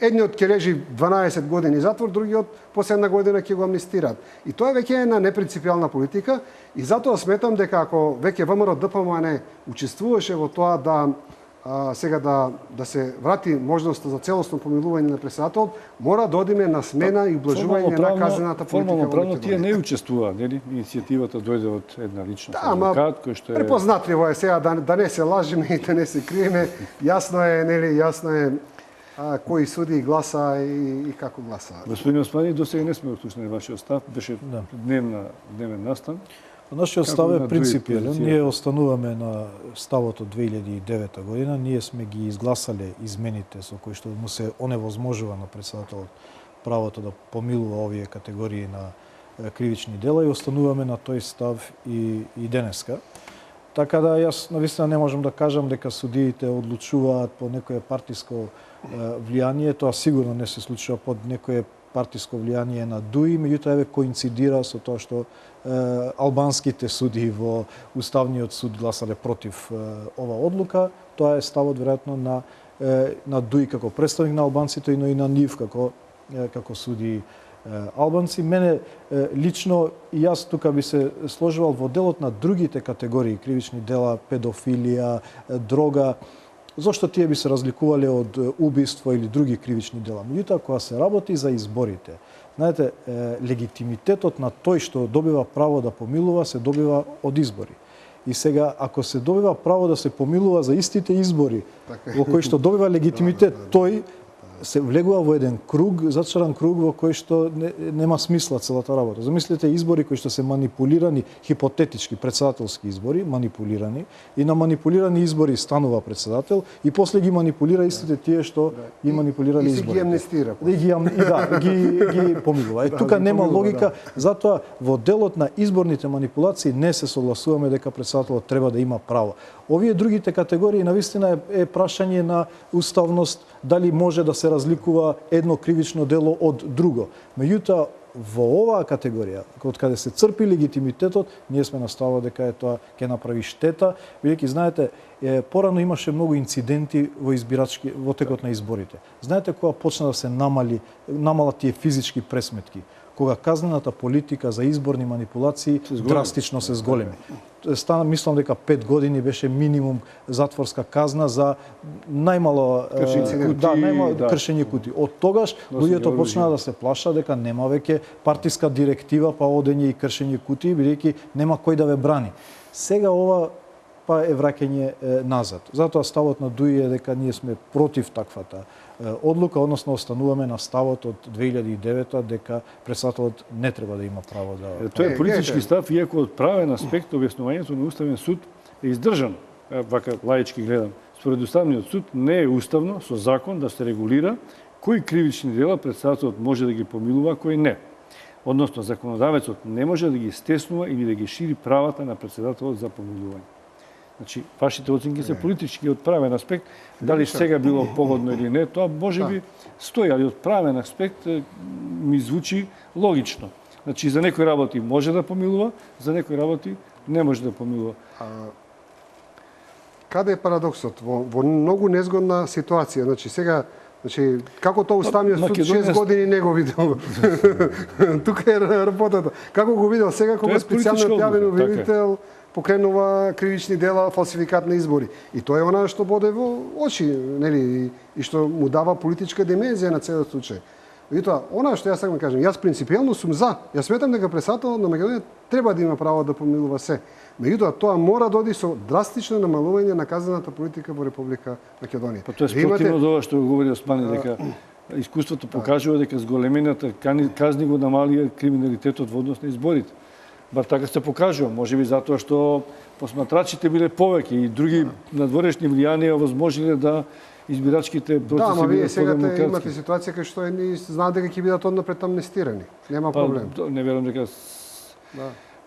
едниот ќе режи 12 години затвор, другиот после една година ќе го амнистираат. И тоа веќе е една непринципијална политика, и затоа сметам дека ако веќе ВМРО ДПМН учествуваше во тоа сега да се врати можноста за целосно помилување на преседателот, мора да одиме на смена и ублажување на казнената политика. Формално правно тие не учествува, нели? Иницијативата дојде од една личност, адвокат кој што е препознатливо е сега да не се лажиме и да не се криеме. Јасно е кој суди и гласа и како гласа. Господин Османи, досега не сме услушнали вашиот став, беше дневен настан. Нашиот став е принципиелен. Ние остануваме на ставот од 2009 година. Ние сме ги изгласале измените со кои што му се оневозможува на председателот правото да помилува овие категории на кривични дела, и остануваме на тој став и денеска. Така да јас навистина не можам да кажам дека судиите одлучуваат по некое партиско влијание. Тоа сигурно не се случува под некое партиско влијание на ДУИ, меѓутоа еве коинцидира со тоа што албанските судии во Уставниот суд гласале против ова одлука. Тоа е ставот веројатно на ДУИ како представник на албанците, но и на нив како судии албанци. Мене лично и јас тука би се сложувал во делот на другите категории кривични дела, педофилија, дрога. Зошто тие би се разликувале од убиство или други кривични дела? Меѓутоа, кога се работи за изборите, Знаете, легитимитетот на тој што добива право да помилува се добива од избори. И сега, ако се добива право да се помилува за истите избори, во кои што добива легитимитет, тој се влегува во еден круг, зачаран круг во кој што нема смисла целата работа. Замислете избори кои што се манипулирани, хипотетички председателски избори, манипулирани, и на манипулирани избори станува председател и после ги манипулира истите тие што ги манипулирали избори. И ги амнестира. Ги помилува. Тука нема логика, затоа во делот на изборните манипулации не се согласуваме дека председателот треба да има право. Овие другите категории навистина е прашање на уставност, дали може да се разликува едно кривично дело од друго. Меѓутоа, во оваа категорија, од каде се црпи легитимитетот, ние сме на ставот дека тоа ќе направи штета, бидејќи знаете, порано имаше многу инциденти во текот на изборите. Знаете кога почна да се намалат тие физички пресметки? Кога казнената политика за изборни манипулации драстично се зголеми. Мислам дека 5 години беше минимум затворска казна за најмало кршење кути. Од тогаш луѓето почнаа да се плашат дека нема веќе партиска директива па одење и кршење кути, бидејќи нема кој да ве брани. Сега ова па е враќање назад. Затоа ставот на ДУИ е дека ние сме против таквата одлука, односно остануваме на ставот од 2009 дека председателот не треба да има право да... Тоа е политички став, иако од правен аспект објаснувањето на Уставен суд е издржано. Вака лаички гледам. Според Уставниот суд не е уставно со закон да се регулира кои кривични дела председателот може да ги помилува, а кои не. Односно, законодавецот не може да ги стеснува или да ги шири правата на председателот за помилување. Значи, вашите оценки се политички од правен аспект. Дали сега било погодно или не, тоа може би стои, али од правен аспект ми звучи логично. Значи, за некои работи може да помилува, за некои работи не може да помилува. Каде е парадоксот? Во многу незгодна ситуација. Значи, како тоа Уставниот суд 6 години не го видел. Тука е работата. Како го видел сега кога специјално јавен обвинител покренува кривични дела, фалсификат на избори. И тоа е она што боде во очи, нели, и што му дава политичка димензија на целиот случај. Меѓутоа, она што јас сакам да кажам, јас принципиелно сум за. Јас сметам дека председателот на Македонија треба да има право да помилува се. Меѓутоа, тоа мора да оди со драстично намалување на казнената политика во Република Македонија. Па тоа е спротивно од ова што го говори Османи, дека искуството покажува дека зголемената казни го намалија криминалитетот во однос на изборите. Бар така се покажува, можеби затоа што посматрачите биле повеќе и други надворешни влијанија овозможиле да избирачките процеси ама вие бидат сега подемократски. имате ситуација кај што едни знаат дека ќе бидат однапред амнестирани. Нема проблем. Не верувам дека...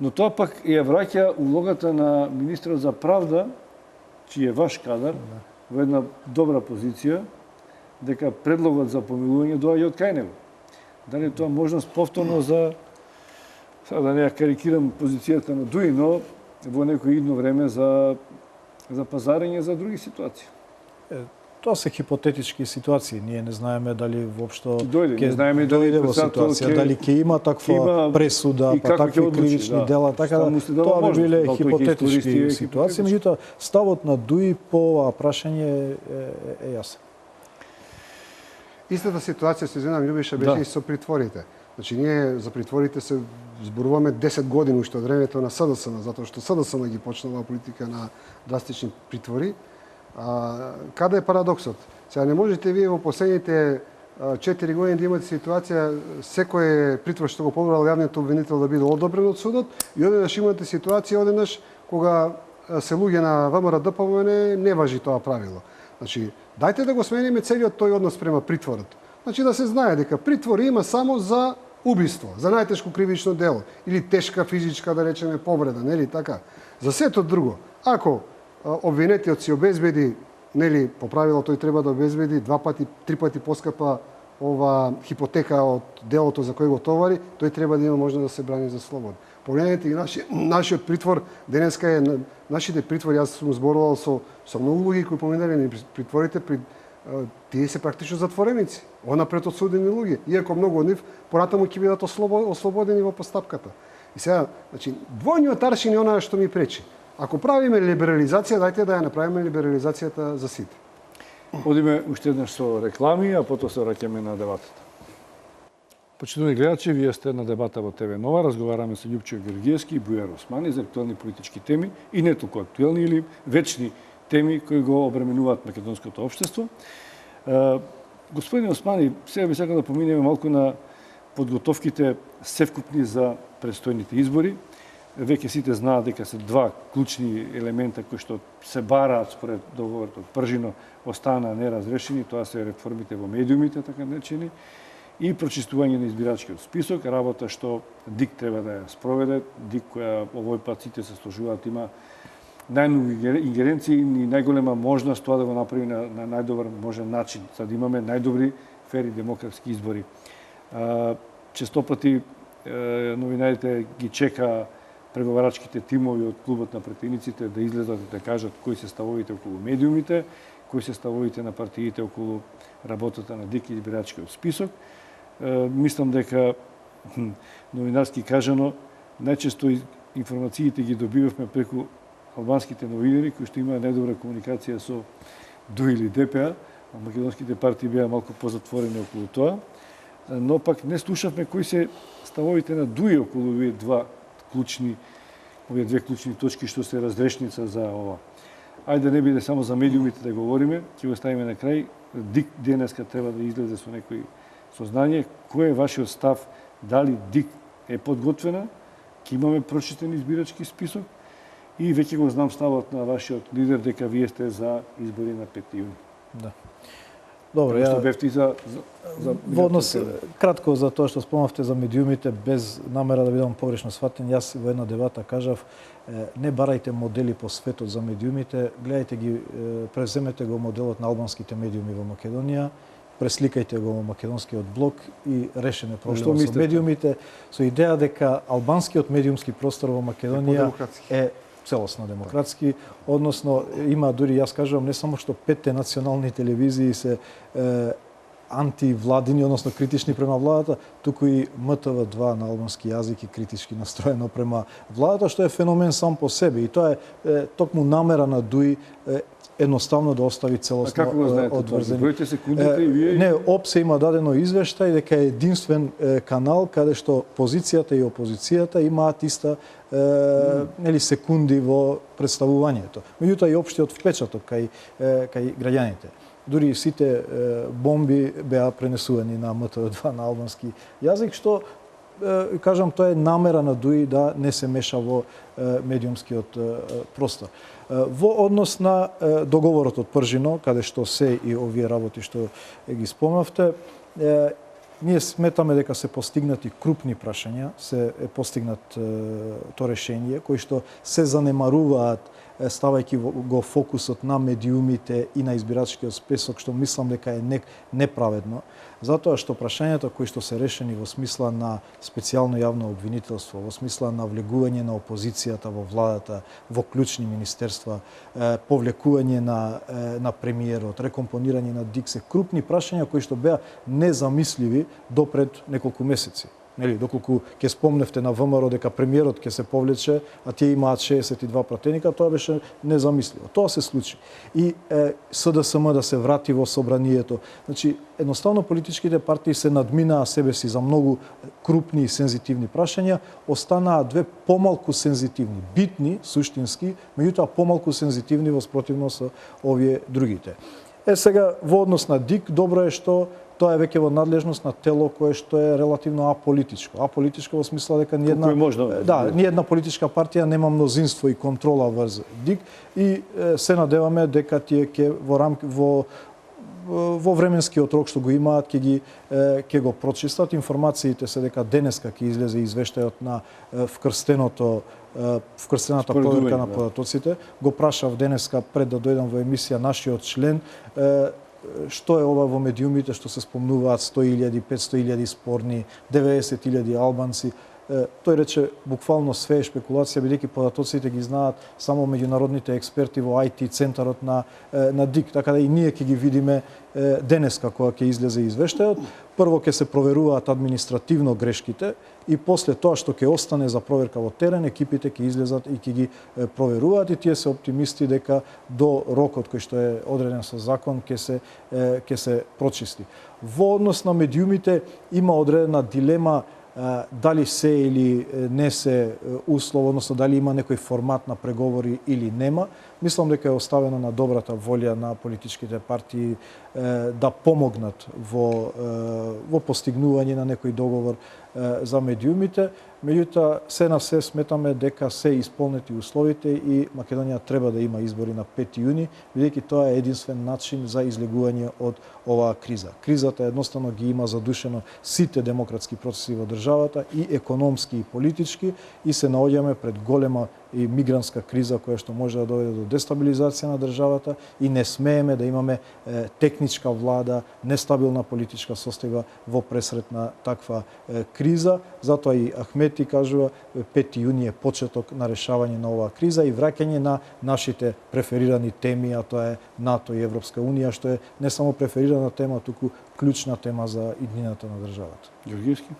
Но тоа пак ја враќа улогата на министрот за правда, чиј е ваш кадар, во една добра позиција, дека предлогот за помилување доаѓа од кај него. Дали тоа можност повторно за... Сега да не ја карикирам позицијата на ДУИ, но во некој идно време за пазарење за други ситуации. Тоа се хипотетички ситуации. Ние не знаеме дали воопшто ќе дојде во ситуација, дали ќе има таква пресуда, па такви кривични дела, така да тоа би биле хипотетички ситуации. Меѓутоа, ставот на ДУИ по оваа прашање е јасен. Истата ситуација, се извинам, Љубиша, беше и со притворите. Значи, ние за притворите се зборуваме 10 години уште од времето на СДСМ, затоа што СДСМ ги почнала политика на драстични притвори. Каде е парадоксот? Сега не можете вие во последните 4 години да имате ситуација секој притвор што го побрал јавниот обвинител да биде одобрен од судот и одеднаш имате ситуација кога се луѓе на ВМРО ДПМН не важи тоа правило. Значи, дајте да го смениме целиот тој однос према притворот. Значи да се знае дека притвор има само за убиство, за најтешко кривично дело или тешка физичка, да речеме, повреда, нели така. За сето друго, ако обвинетиот си обезбеди, нели, по правило тој треба да обезбеди 2 пати, 3 пати поскапа ова хипотека од делото за кој го товари, тој треба да има можност да се брани за слобода. Погледнете и нашиот притвор денеска е нашите притвори, јас сум зборувал со многу луѓе кои поминале притворите тие се практично затвореници, онапред осудени луѓе, иако многу од нив поратаму ќе бидат ослободени во постапката. И сега, значи, двојниот аршин е она што ми пречи. Ако правиме либерализација, дајте да ја направиме либерализацијата за сите. Одиме уште еднаш со реклами, а потоа се враќаме на дебатата. Почитувани гледачи, вие сте на дебата во ТВ Нова. Разговараме со Љупчо Георгиевски и Бујар Османи за актуелни политички теми и не толку актуелни или вечни теми кои го обременуваат македонското општество. Господин Османи, сега би сакал да поминеме малку на подготовките севкупни за предстојните избори. Веќе сите знаат дека се два клучни елемента кои што се бараат според договорот од Пржино, остана неразрешени, тоа се реформите во медиумите, така наречени, и прочистување на избирачкиот список, работа што ДИК треба да ја спроведе, ДИК која овој пат сите се сложуваат има најнови ингеренции и најголема можност тоа да го направи на најдобар можен начин, за да имаме најдобри фери демократски избори. Честопати новинарите ги чека преговарачките тимови од клубот на претениците да излезат и да кажат кои се ставовите околу медиумите, кои се ставовите на партиите околу работата на ДИК и избирачкиот список. Мислам дека новинарски кажано најчесто информациите ги добивавме преку албанските новинари кои што имаат најдобра комуникација со ДУ или ДПА, а македонските партии беа малку позатворени околу тоа. Но пак не слушавме кои се ставовите на ДУИ околу овие две клучни точки што се разрешница за ова. Ајде не биде само за медиумите да говориме, ќе го ставиме на крај. ДИК денеска треба да излезе со некои сознание. Кој е вашиот став? Дали ДИК е подготвена? Ќе имаме прочитен избирачки список? И веќе го знам ставот на вашиот лидер дека вие сте за избори на 5 јуни. Да. Добро, Што бевте за во однос кратко за тоа што спомнавте за медиумите, без намера да бидам погрешно сватен, јас во една дебата кажав не барајте модели по светот за медиумите, гледајте ги, преземете го моделот на албанските медиуми во Македонија, пресликајте го во македонскиот блок и решене проблемот со медиумите, со идеја дека албанскиот медиумски простор во Македонија е целосно демократски, односно има дури, јас кажувам, не само што 5 национални телевизии се антивладини, односно критични према владата, туку и МТВ2 на албански јазик и критички настроено према владата, што е феномен сам по себе. И тоа е токму намера на ДУИ едноставно да остави целосно одврзени. Бројте секундите и вие... Не, ОПСЕ има дадено извештај дека е единствен канал каде што позицијата и опозицијата имаат иста секунди во представувањето. Меѓутоа и општиот впечаток кај граѓаните. Дури сите бомби беа пренесувани на МТВ2 на албански јазик, што кажам, тоа е намера на ДУИ да не се меша во медиумскиот простор. Во однос на договорот од Пржино, каде што се и овие работи што ги спомнавте, ние сметаме дека се постигнати крупни прашања, се е постигнат то решение, кои што се занемаруваат ставајќи го фокусот на медиумите и на избирачкиот список, што мислам дека е неправедно, затоа што прашањата кои што се решени во смисла на специјално јавно обвинителство, во смисла на влегување на опозицијата во владата, во клучни министерства, повлекување на премиерот, рекомпонирање на ДИК, се крупни прашања кои што беа незамисливи до пред неколку месеци. Доколку ќе спомневте на ВМРО дека премиерот ќе се повлече, а тие имаат 62 пратеника, тоа беше незамисливо. Тоа се случи. И СДСМ да се врати во собранието. Значи, едноставно политичките партии се надминаа себе си за многу крупни и сензитивни прашања, останаа две помалку сензитивни, битни, суштински, меѓутоа помалку сензитивни во спротивно со овие другите. Сега, во однос на ДИК, добро е што тоа е веќе во надлежност на тело кое што е релативно аполитичко. Аполитичко во смисла дека ниедна политичка партија нема мнозинство и контрола врз ДИК и се надеваме дека тие ќе во временскиот рок што го имаат ќе го прочистат. Информациите се дека денеска ќе излезе извештајот на вкрстената проверка на податоците. Го прашав денеска пред да дојдам во емисија нашиот член што е ова во медиумите што се спомнуваат 100.000, 500.000 спорни, 90.000 албанци. тој рече буквално све е шпекулација, бидејќи податоците ги знаат само меѓународните експерти во IT центарот на ДИК, така да и ние ќе ги видиме денеска кога ќе излезе извештајот. Прво ќе се проверуваат административно грешките и после тоа што ќе остане за проверка во терен, екипите ќе излезат и ќе ги проверуваат и тие се оптимисти дека до рокот кој што е одреден со закон ќе се прочисти. Во однос на медиумите има одредена дилема дали се или не се услов, односно дали има некој формат на преговори или нема. Мислам дека е оставено на добрата волја на политичките партии да помогнат во постигнување на некој договор за медиумите. Меѓутоа, се на се сметаме дека се исполнети условите и Македонија треба да има избори на 5 јуни, бидејќи тоа е единствен начин за излегување од оваа криза. Кризата едноставно ги има задушено сите демократски процеси во државата, и економски и политички, и се наоѓаме пред голема и мигрантска криза која што може да доведе до дестабилизација на државата и не смееме да имаме техничка влада, нестабилна политичка состојба во пресрет на таква криза. Затоа и Ахмети кажува 5 јуни е почеток на решавање на оваа криза и враќање на нашите преферирани теми, а тоа е НАТО и Европска унија, што е не само преферирана тема, туку клучна тема за иднината на државата. Ѓоргиевски?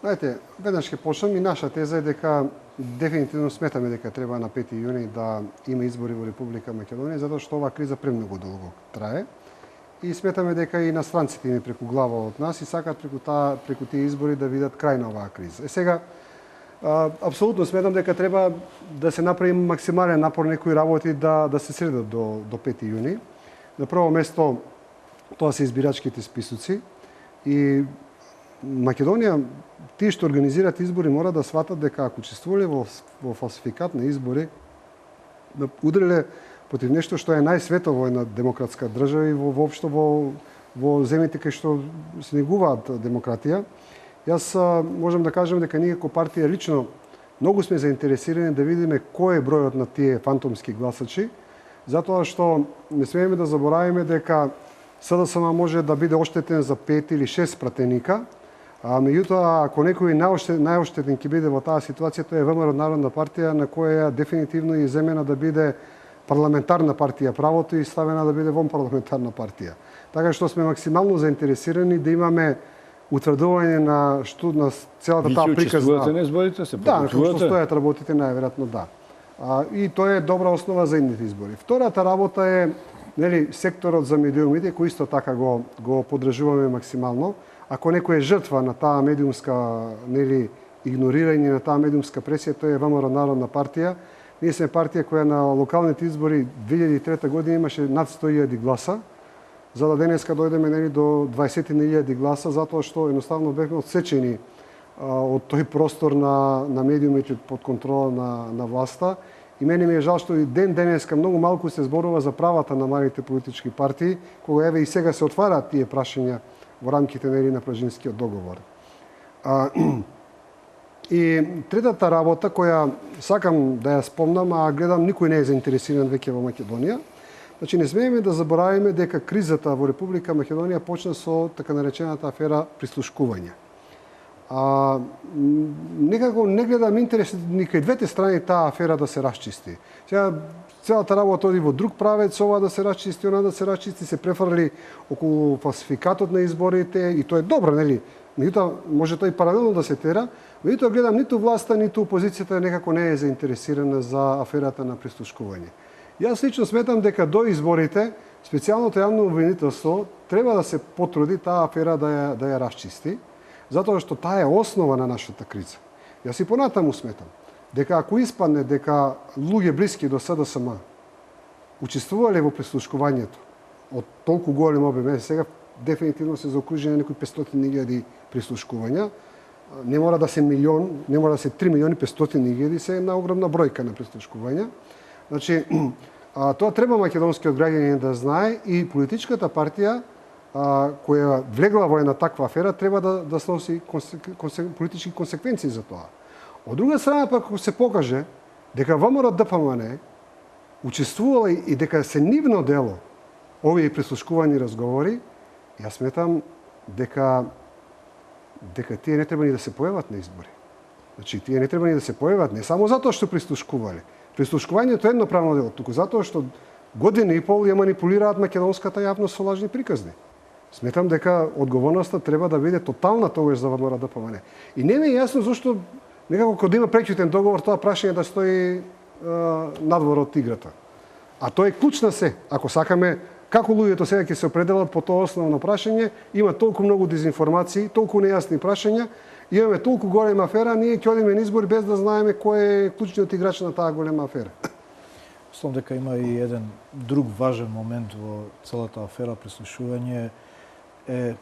Знаете, веднаш ќе почнам и наша теза е дека дефинитивно сметаме дека треба на 5 јуни да има избори во Република Македонија, затоа што оваа криза премногу долго трае. И сметаме дека и иностранците им преку глава од нас и сакаат преку тие избори да видат крај на оваа криза. Сега, апсолутно сметам дека треба да се направи максимален напор некои работи да се средат до 5 јуни. На прво место, тоа се избирачките списоци и Македонија, тие што организираат избори мора да сватат дека ако учествувале во фалсификат на избори, да удриле против нешто што е најсвето во една демократска држава и воопшто во земјите кај што се негуваат демократија. Јас можам да кажам дека ние како партија лично многу сме заинтересирани да видиме кој е бројот на тие фантомски гласачи, затоа што не смееме да заборавиме дека СДСМ може да биде оштетен за 5 или 6 пратеника, а меѓутоа ако некој најоштетен ќе биде во таа ситуација, тоа е ВМРО Народна партија, на која дефинитивно е земена да биде парламентарна партија правото и ставена да биде вон парламентарна партија. Така што сме максимално заинтересирани да имаме утврдување на целата таа приказна. Вие учествувате на изборите, се подготвувате? Да, како што стојат работите, најверојатно да. И тоа е добра основа за идните избори. Втората работа е секторот за медиумите, кој исто така го поддржуваме максимално. Ако некој е жртва на таа медиумска игнорирање на таа медиумска пресија, тоа е ВМРО Народна партија. Ние сме партија која на локалните избори 2003 година имаше над 100.000 гласа, за да денеска дојдеме до 20.000 гласа, затоа што едноставно бевме отсечени од тој простор на медиумите под контрола на власта. И мене ми е жал што и денеска многу малку се зборува за правата на малите политички партии, кога еве и сега се отвараат тие прашања во рамките на Пражинскиот договор. И третата работа која сакам да ја спомнам, а гледам никој не е заинтересиран веќе во Македонија, значи не смееме да заборавиме дека кризата во Република Македонија почна со така наречената афера прислушкување. Некако не гледам интерес ни кај двете страни таа афера да се расчисти. Сега целата работа оди во друг правец, ова да се расчисти, она да се расчисти, се префрли околу фалсификатот на изборите и тоа е добро, нели? Меѓутоа може тоа и паралелно да се тера, меѓутоа гледам ниту власта, ниту опозицијата некако не е заинтересирана за аферата на прислушкување. Јас лично сметам дека до изборите специјалното јавно обвинителство треба да се потруди таа афера да ја расчисти, затоа што таа е основа на нашата криза. Јас и понатаму сметам дека ако испадне дека луѓе блиски до СДСМ учествувале во прислушкувањето од толку голем обем, сега дефинитивно се заокружени некои 500.000 прислушкувања, не мора да се милион, не мора да се 3.500.000, се една огромна бројка на прислушкувања. Значи, тоа треба македонскиот граѓанин да знае и политичката партија која влегла во една таква афера треба да сноси политички консеквенции за тоа. Од друга страна пак ако се покаже дека ВМРО ДПМН учествувала и дека се нивно дело овие прислушкувани разговори, јас сметам дека тие не треба ни да се појават на избори. Значи, тие не треба ни да се појават не само затоа што прислушкувале. Прислушкувањето е едно правно дело, туку затоа што година и пол ја манипулираат македонската јавност со лажни приказни. Сметам дека одговорноста треба да биде тотална тогаш за ВМРО-ДПМН. И не ми е јасно зашто некако кога има преќутен договор тоа прашање да стои надвор од играта. А тоа е клучна се. Ако сакаме како луѓето сега ќе се определат по тоа основно прашање, има толку многу дезинформации, толку нејасни прашања, имаме толку голема афера, ние ќе одиме на избори без да знаеме кој е клучниот играч на таа голема афера. Мислам дека има и еден друг важен момент во целата афера прислушување е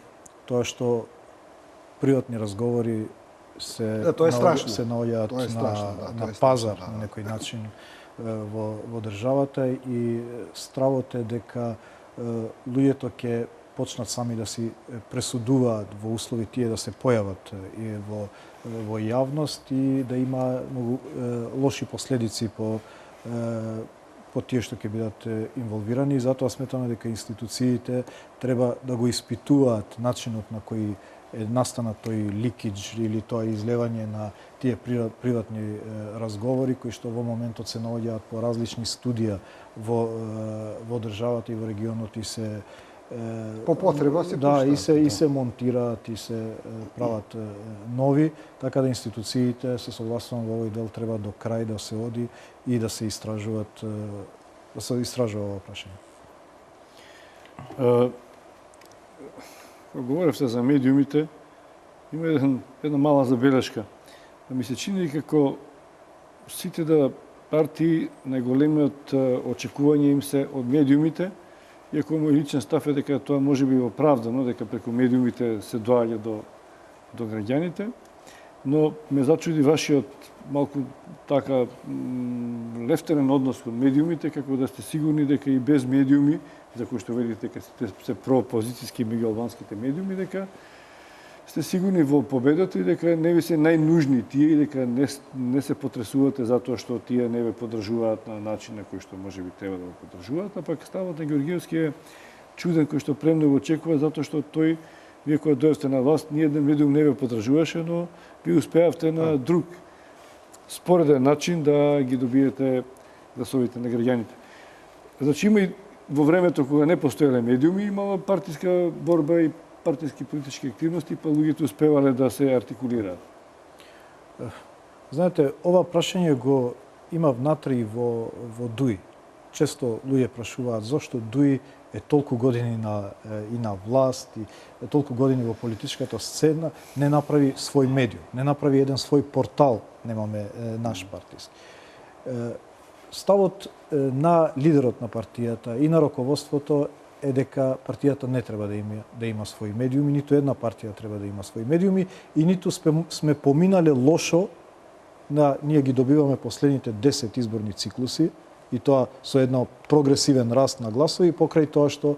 тоа што приватни разговори се наоѓаат на пазар на некој начин во државата и стравот е дека луѓето ќе почнат сами да си пресудуваат во услови тие да се појават и во јавност и да има многу лоши последици по тие што ќе бидат инволвирани и затоа сметаме дека институциите треба да го испитуваат начинот на кој е настанат тој ликидж или тоа излевање на тие приватни разговори кои што во моментот се наоѓаат по различни студија во државата и во регионот и се по потреба се и се монтираат и се прават нови, така да институциите се согласувам во овој дел треба до крај да се оди и да се истражува ова прашање. Кога говоревте за медиумите, има една мала забелешка. Да ми се чини како сите партии најголемиот очекување им се од медиумите, иако мој личен став е дека тоа може би оправдано, дека преку медиумите се доаѓа до граѓаните, но ме зачуди вашиот малку така лефтерен однос кон медиумите, како да сте сигурни дека и без медиуми, за кои што велите дека се проопозицијски меѓу албанските медиуми, дека сте сигурни во победата и дека не ви се најнужни тие и дека не се потресувате затоа што тие не ве поддржуваат на начин на кој што може би треба да го поддржуваат, а пак ставот на Георгиевски е чуден кој што премногу очекува затоа што тој вие кога дојдовте на власт ни еден медиум не ве поддржуваше, но ви успеавте на друг спореден начин да ги добиете гласовите на граѓаните. Значи има и во времето кога не постоеле медиуми, имала партиска борба и партиски политички активности, па луѓето успевале да се артикулираат. Знаете, ова прашање го има внатре и во ДУИ. Често луѓе прашуваат зошто ДУИ е толку години на власт и толку години во политичката сцена, не направи свој медиум, не направи еден свој портал, немаме наш партиски. Ставот на лидерот на партијата и на раководството е дека партијата не треба да има свој медиуми, ниту една партија треба да има свој медиуми и ниту сме поминале лошо ние ги добиваме последните 10 изборни циклуси и тоа со една прогресивен раст на гласови покрај тоа што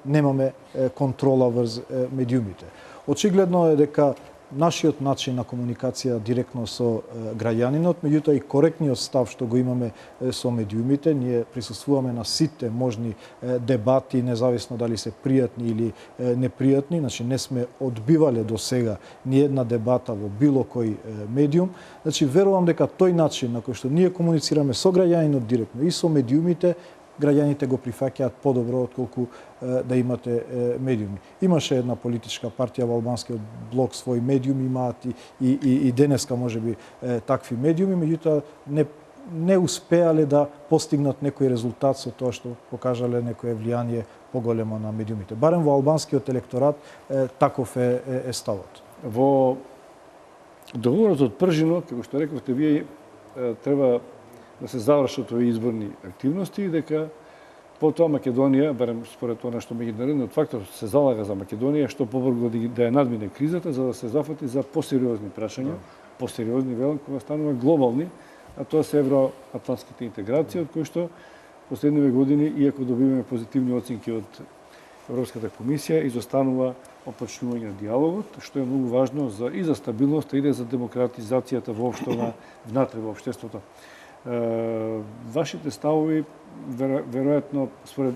немаме контрола врз медиумите. Очигледно е дека нашиот начин на комуникација директно со граѓанинот, меѓутоа и коректниот став што го имаме со медиумите, ние присуствуваме на сите можни дебати, независно дали се пријатни или непријатни, значи не сме одбивале до сега ни една дебата во било кој медиум. Значи верувам дека тој начин на кој што ние комуницираме со граѓанинот директно и со медиумите, граѓаните го прифаќаат подобро отколку да имате медиуми. Имаше една политичка партија во албанскиот блок свој медиум имаат и денеска можеби такви медиуми, меѓутоа не успеале да постигнат некој резултат со тоа што покажале некое влијание поголемо на медиумите. Барем во албанскиот електорат таков е ставот. Во договорот од Пржино, како што рековте вие, треба да се завршат овие изборни активности и дека потоа Македонија, барем според она што меѓународниот фактор се залага за Македонија, што побрзо да ја надмине кризата, за да се зафати за посериозни прашања, посериозни велам кога станува глобални, а тоа се евроатлантските интеграции, од кои што последниве години, иако добиваме позитивни оценки од Европската комисија, изостанува опочнување на диалогот, што е многу важно и за стабилноста и за демократизацијата воопшто внатре во општеството. Вашите ставови, веројатно, според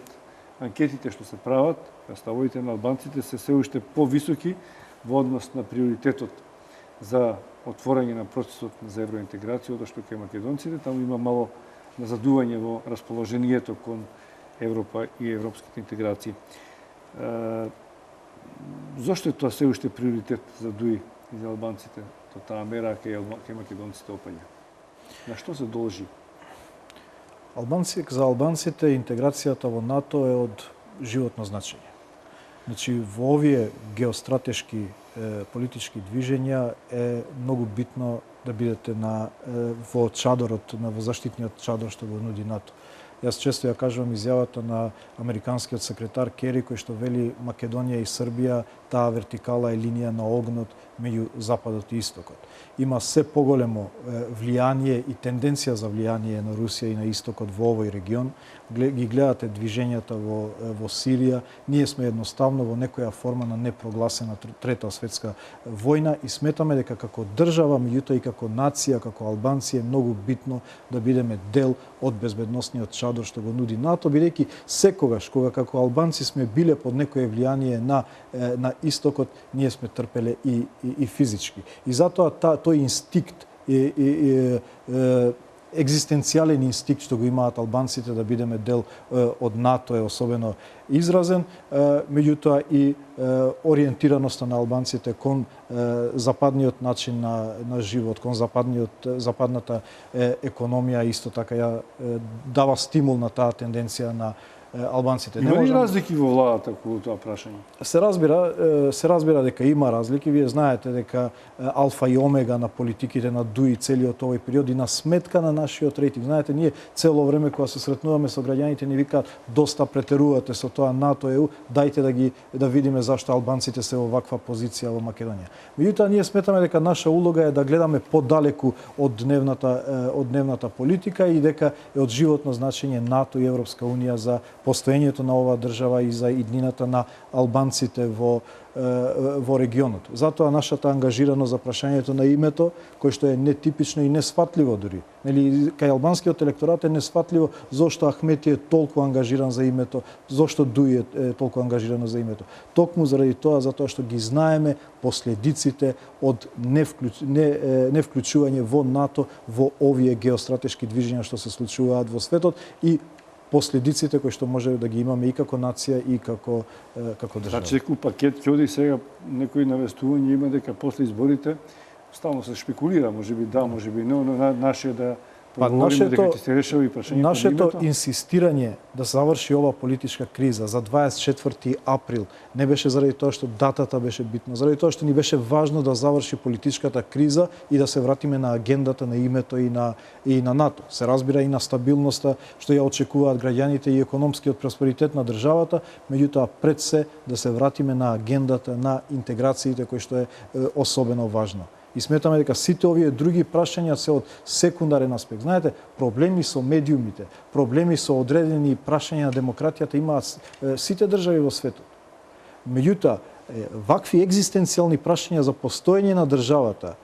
анкетите што се прават, ставовите на албанците се уште повисоки во однос на приоритетот за отворање на процесот за евроинтеграција, што кај македонците таму има мало назадување во расположението кон Европа и европските интеграции. Зошто е тоа се уште приоритет за ДУИ и за албанците, таа мера кај македонците опаѓа? На што се должи? За албанците интеграцијата во НАТО е од животно значење. Значи, во овие геостратешки политички движења е многу битно да бидете во чадорот, во заштитниот чадор што го нуди НАТО. Јас често ја кажувам изјавата на американскиот секретар Кери, кој што вели Македонија и Србија, таа вертикала е линија на огнот меѓу Западот и Истокот. Има се поголемо влијание и тенденција за влијание на Русија и на Истокот во овој регион. Ги гледате движењата во Сирија. Ние сме едноставно во некоја форма на непрогласена трета светска војна и сметаме дека како држава, меѓутоа и како нација, како албанци е многу битно да бидеме дел од безбедносниот чадор што го нуди НАТО, бидејќи секогаш кога како албанци сме биле под некое влијание на Истокот, ние сме трпеле и физички. И затоа тој инстинкт екзистенцијален инстинкт што го имаат албанците да бидеме дел од НАТО е особено изразен, меѓутоа и ориентираноста на албанците кон западниот начин на живот, кон западната економија исто така ја дава стимул на таа тенденција на албанците. Има ли разлики во владата околу тоа прашање? Се разбира дека има разлики. Вие знаете дека алфа и омега на политиките на ДУИ целиот овој период и на сметка на нашиот рейтинг. Знаете, ние цело време кога се сретнуваме со граѓаните ни викаат доста претерувате со тоа НАТО ЕУ, дајте да видиме зашто албанците се во ваква позиција во Македонија. Меѓутоа ние сметаме дека наша улога е да гледаме подалеку од дневната политика и дека е од животно значење НАТО и Европска унија за постоењето на оваа држава и за иднината на албанците во регионот. Затоа нашата ангажираност за прашањето на името, кој што е нетипично и несфатливо дури. Нели, кај албанскиот електорат е несфатливо зошто Ахмети е толку ангажиран за името, зошто ДУИ е толку ангажирано за името. Токму заради тоа, затоа што ги знаеме последиците од невклучување во НАТО во овие геостратешки движења што се случуваат во светот и последиците кои што може да ги имаме и како нација и како држава. Значи, некој пакет ќе оди сега, некои навестување има дека после изборите стално се шпекулира, можеби да, можеби не, но наше е да поговориме дека ќе се решава и прашањето на името. Нашето инсистирање да заврши ова политичка криза за 24 април не беше заради тоа што датата беше битна, заради тоа што ни беше важно да заврши политичката криза и да се вратиме на агендата на името и на НАТО. Се разбира и на стабилноста што ја очекуваат граѓаните и економскиот просперитет на државата, меѓутоа пред се да се вратиме на агендата на интеграциите кој што е особено важно. И сметаме дека сите овие други прашања се од секундарен аспект. Знаете, проблеми со медиумите, проблеми со одредени прашања на демократијата имаат сите држави во светот. Меѓутоа, вакви екзистенцијални прашања за постоење на државата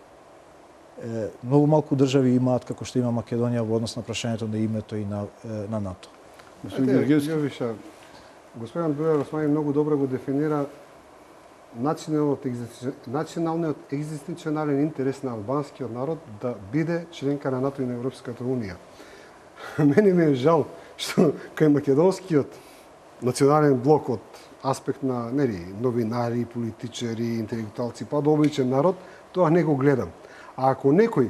многу малку држави имаат како што има Македонија во однос на прашањето на името и на НАТО. Господин Дујар Османи многу добро го дефинира националниот екзистенцијален интерес на албанскиот народ да биде членка на НАТО и на Европската унија. Мене ми е жал што кај македонскиот национален блок од аспект на новинари, политичари, интелектуалци, па до обичен народ, тоа не го гледам. А ако некој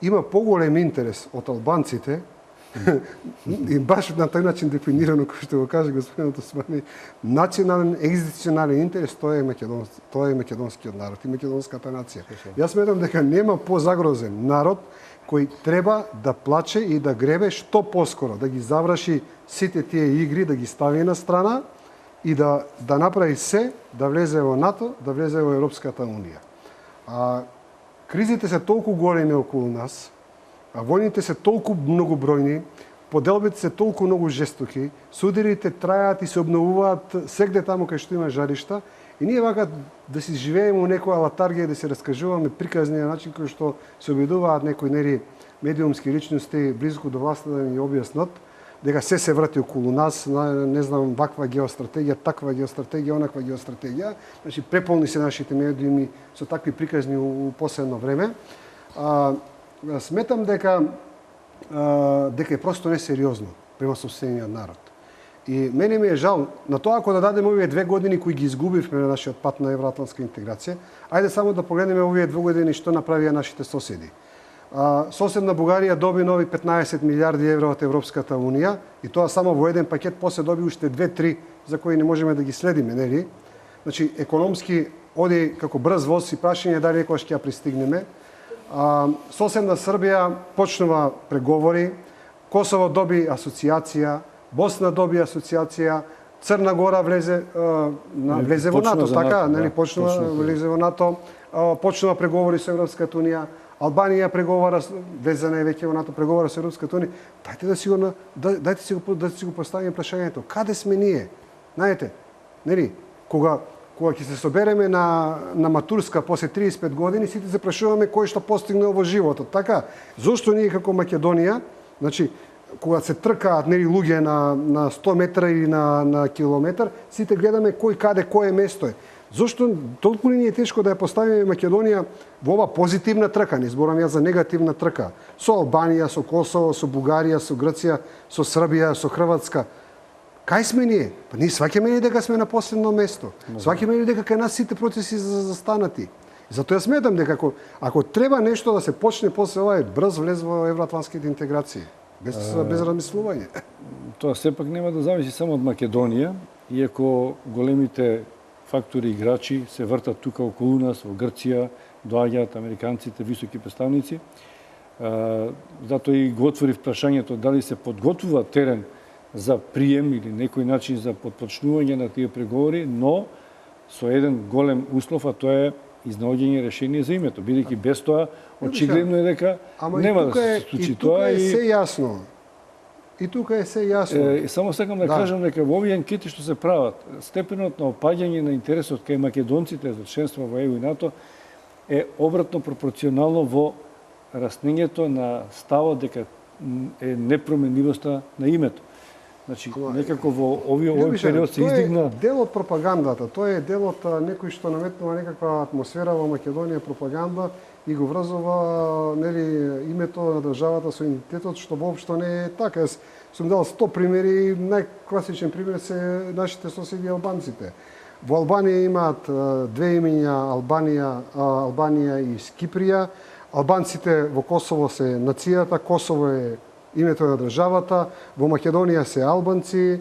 има поголем интерес од албанците, и баш на тој начин дефинирано, кој што го каже господинот Османи, национален екзистенцијален интерес, тоа е македонскиот народ и македонската нација. Јас сметам дека нема позагрозен народ кој треба да плаче и да гребе што поскоро, да ги заврши сите тие игри, да ги стави на страна и да направи се да влезе во НАТО, да влезе во Европската унија. Кризите се толку големи околу нас, војните се толку многобројни, поделбите се толку многу жестоки, сударите трајат и се обновуваат сегде таму кај што има жаришта, и ние вака да си живееме во некоја латаргија, да се раскажуваме приказни на начин кој што се обидуваат некои медиумски личности близко до власта да ни објаснат, дека се врати околу нас, не знам, ваква геостратегија, таква геостратегија, онаква геостратегија. Значи, преполни се нашите медиуми со такви приказни у последно време. Сметам дека е просто несериозно према сопствениот народ. И мене ми е жал на тоа ако да дадеме овие 2 години кои ги изгубивме на нашиот пат на евроатлантска интеграција, ајде само да погледнеме овие 2 години што направија нашите соседи. Соседна Бугарија доби нови 15 милиарди евро од Европската унија и тоа само во еден пакет, после доби уште 2-3 за кои не можеме да ги следиме, нели? Значи економски оди како брз воз и прашање дали некогаш ќе ја пристигнеме. Соседна Србија почнува преговори, Косово доби асоциација, Босна доби асоциација, Црна Гора влезе во НАТО, така, нели, почнува влезе во НАТО, почнува преговори со Европската унија, Албанија преговара, влезена е веќе во НАТО, преговара со Европската унија. Дайте си го поставиме прашањето, каде сме ние? Знаете, нели, кога ќе се собереме на матурска после 35 години, сите се прашуваме кој што постигнал во животот, така? Зошто ние како Македонија, значи, кога се тркаат нели луѓе на 100 метра или на километар, сите гледаме кој каде кое место е. Зошто толку ни е тешко да ја поставиме Македонија во ова позитивна трка, не зборам ја за негативна трка, со Албанија, со Косово, со Бугарија, со Грција, со Србија, со Хрватска. Кај сме ние? Па ние сваќаме ли дека сме на последно место? Сваќаме ли дека кај нас сите процеси застанати? Затоа сметам дека ако треба нешто да се почне после ова е брз влез во евроатлантските интеграции. Без размислување. Тоа сепак нема да зависи само од Македонија, иако големите фактори играчи се вртат тука околу нас, во Грција, доаѓаат американците, високи представници. Затоа и го отворив прашањето дали се подготвува терен за прием или некој начин за подпочнување на тие преговори, но со еден голем услов, а тоа е изнаоѓање решение за името, бидејќи без тоа очигледно е дека нема да се случи тоа. И тука е се јасно. И тука е се јасно. Само сакам да кажам дека во овие анкети што се прават, степенот на опаѓање на интересот кај македонците за членство во ЕУ и НАТО е обратно пропорционално во раснењето на ставот дека е непроменливоста на името. Значи, некако во овој период се издигна... Тоа е дел од пропагандата, тоа е дел од некој што наметнува некаква атмосфера во Македонија, пропаганда и го врзува нели името на државата со идентитетот, што воопшто не е така. Јас сум дал 100 примери, најкласичен пример се нашите соседи албанците. Во Албанија имаат две имиња, Албанија и Киприја. Албанците во Косово се нацијата, Косово е името на државата, во Македонија се албанци,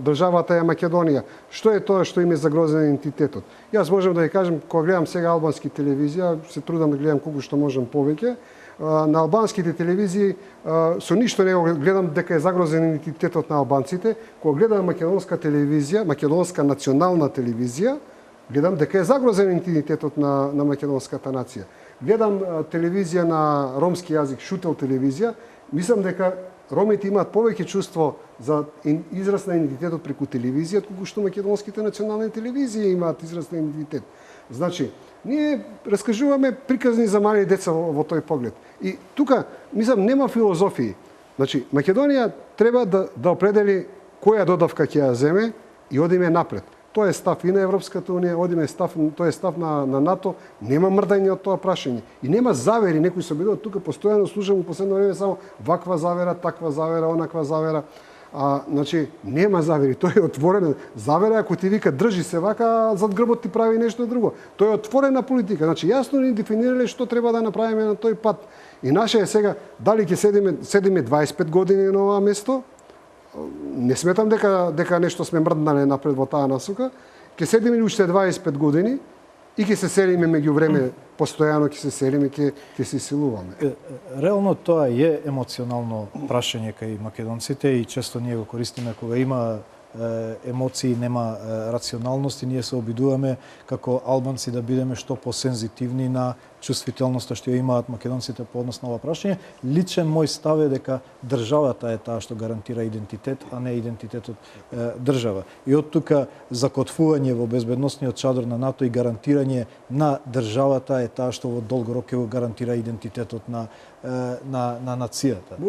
државата е Македонија. Што е тоа што им е загрозен идентитетот? Јас можам да ви кажам, кога гледам сега албански телевизија, се трудам да гледам колку што можам повеќе, на албанските телевизии со ништо не гледам дека е загрозен идентитетот на албанците. Кога гледам македонска телевизија, македонска национална телевизија, гледам дека е загрозен идентитетот на македонската нација. Гледам телевизија на ромски јазик, шутел телевизија, мислам дека ромите имаат повеќе чувство за израз на идентитетот преку телевизија, колку што македонските национални телевизии имаат израз на идентитет. Значи, ние раскажуваме приказни за мали деца во тој поглед. И тука, мислам, нема филозофии. Значи, Македонија треба да определи која додавка ќе ја земе и одиме напред. Тоа е став и на Европската унија, тоа е став на НАТО, нема мрдање од тоа прашање. И нема завери, некои се обидуваат тука, постојано слушам во последно време само ваква завера, таква завера, онаква завера. Значи, нема завери, тоа е отворена завера, ако ти вика држи се вака, зад грбот ти прави нешто друго. Тоа е отворена политика. Значи, јасно ни дефинирале што треба да направиме на тој пат. И наше е сега, дали ќе седиме 25 години на ова место, не сметам дека нешто сме мрднале напред во таа насока, ќе седиме уште 25 години и ќе се селиме меѓу време, постојано ќе се селиме, ќе се силуваме. Реално тоа е емоционално прашање кај македонците и често ние го користиме кога има емоции, нема рационалност и ние се обидуваме како албанци да бидеме што посензитивни на чувствителноста што ја имаат македонците по однос на ова прашање. Личен мој став е дека државата е таа што гарантира идентитет, а не идентитетот држава. И од тука закотвување во безбедносниот чадор на НАТО и гарантирање на државата е таа што во долго рок ќе го гарантира идентитетот на нацијата.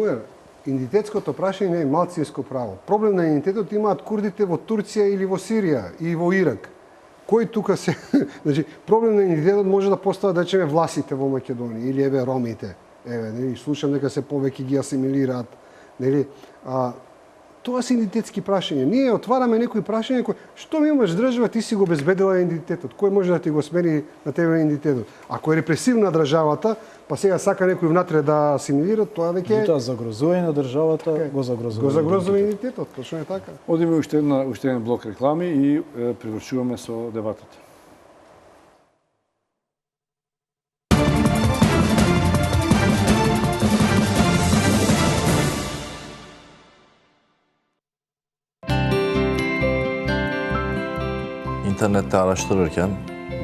идентитетското прашање не е малцинско право. Проблем на идентитетот имаат курдите во Турција или во Сирија и во Ирак. Кој тука се... Значи, проблем на идентитетот може да постават, да речеме, власите во Македонија или еве ромите. Еве, нели, слушам дека се повеќе ги асимилираат, нели? Тоа се идентитетски прашања. Ние отвараме некои прашања кои што ми имаш држава, ти си го обезбедила идентитетот. Кој може да ти го смени на тебе идентитетот? Ако е репресивна државата, па сега сака некој внатре да асимилира, тоа веќе Тоа загрозување на државата го загрозува идентитетот, точно е така. Одиме уште еден блок реклами и привршуваме со дебатата. İnternette araştırırken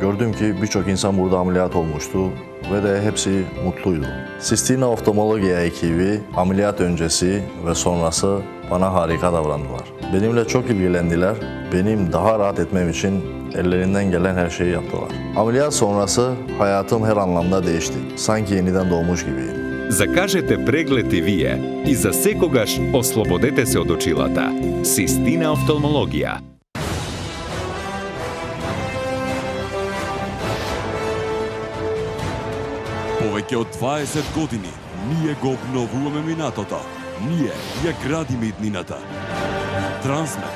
gördüm ki birçok insan burada ameliyat olmuştu ve de hepsi mutluydu. Sistina Oftalmologia ekibi ameliyat öncesi ve sonrası bana harika davrandılar. Benimle çok ilgilendiler. Benim daha rahat etmem için ellerinden gelen her şeyi yaptılar. Ameliyat sonrası hayatım her anlamda değişti. Sanki yeniden doğmuş gibiyim. Закажете преглед и вие и за секогаш ослободете се од очилата. Систина Офталмологија. Повеќе од 20 години ние го обновуваме минатото. Ние ја градиме иднината. Трансмет.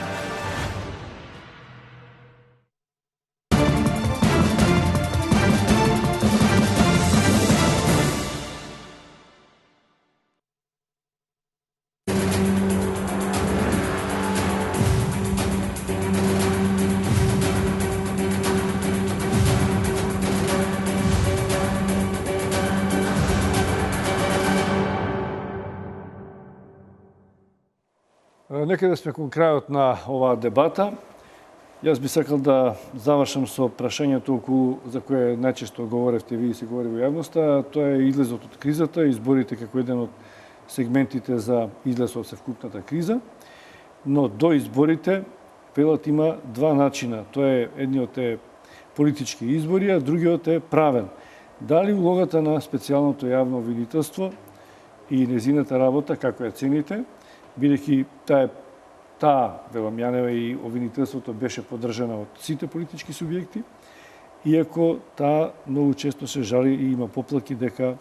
Некаде сме кон крајот на оваа дебата. Јас би сакал да завршам со прашањето за кое најчесто говоревте ви и се говори во јавноста. Тоа е излезот од кризата, изборите како еден од сегментите за излез од севкупната криза. Но до изборите велат има два начина. Тоа е едниот е политички избори, а другиот е правен. Дали улогата на специјалното јавно обвинителство и незината работа, како ја цените, бидејќи таа велам јанева и обвинителството беше поддржана од сите политички субјекти, иако таа многу често се жали и има поплаки дека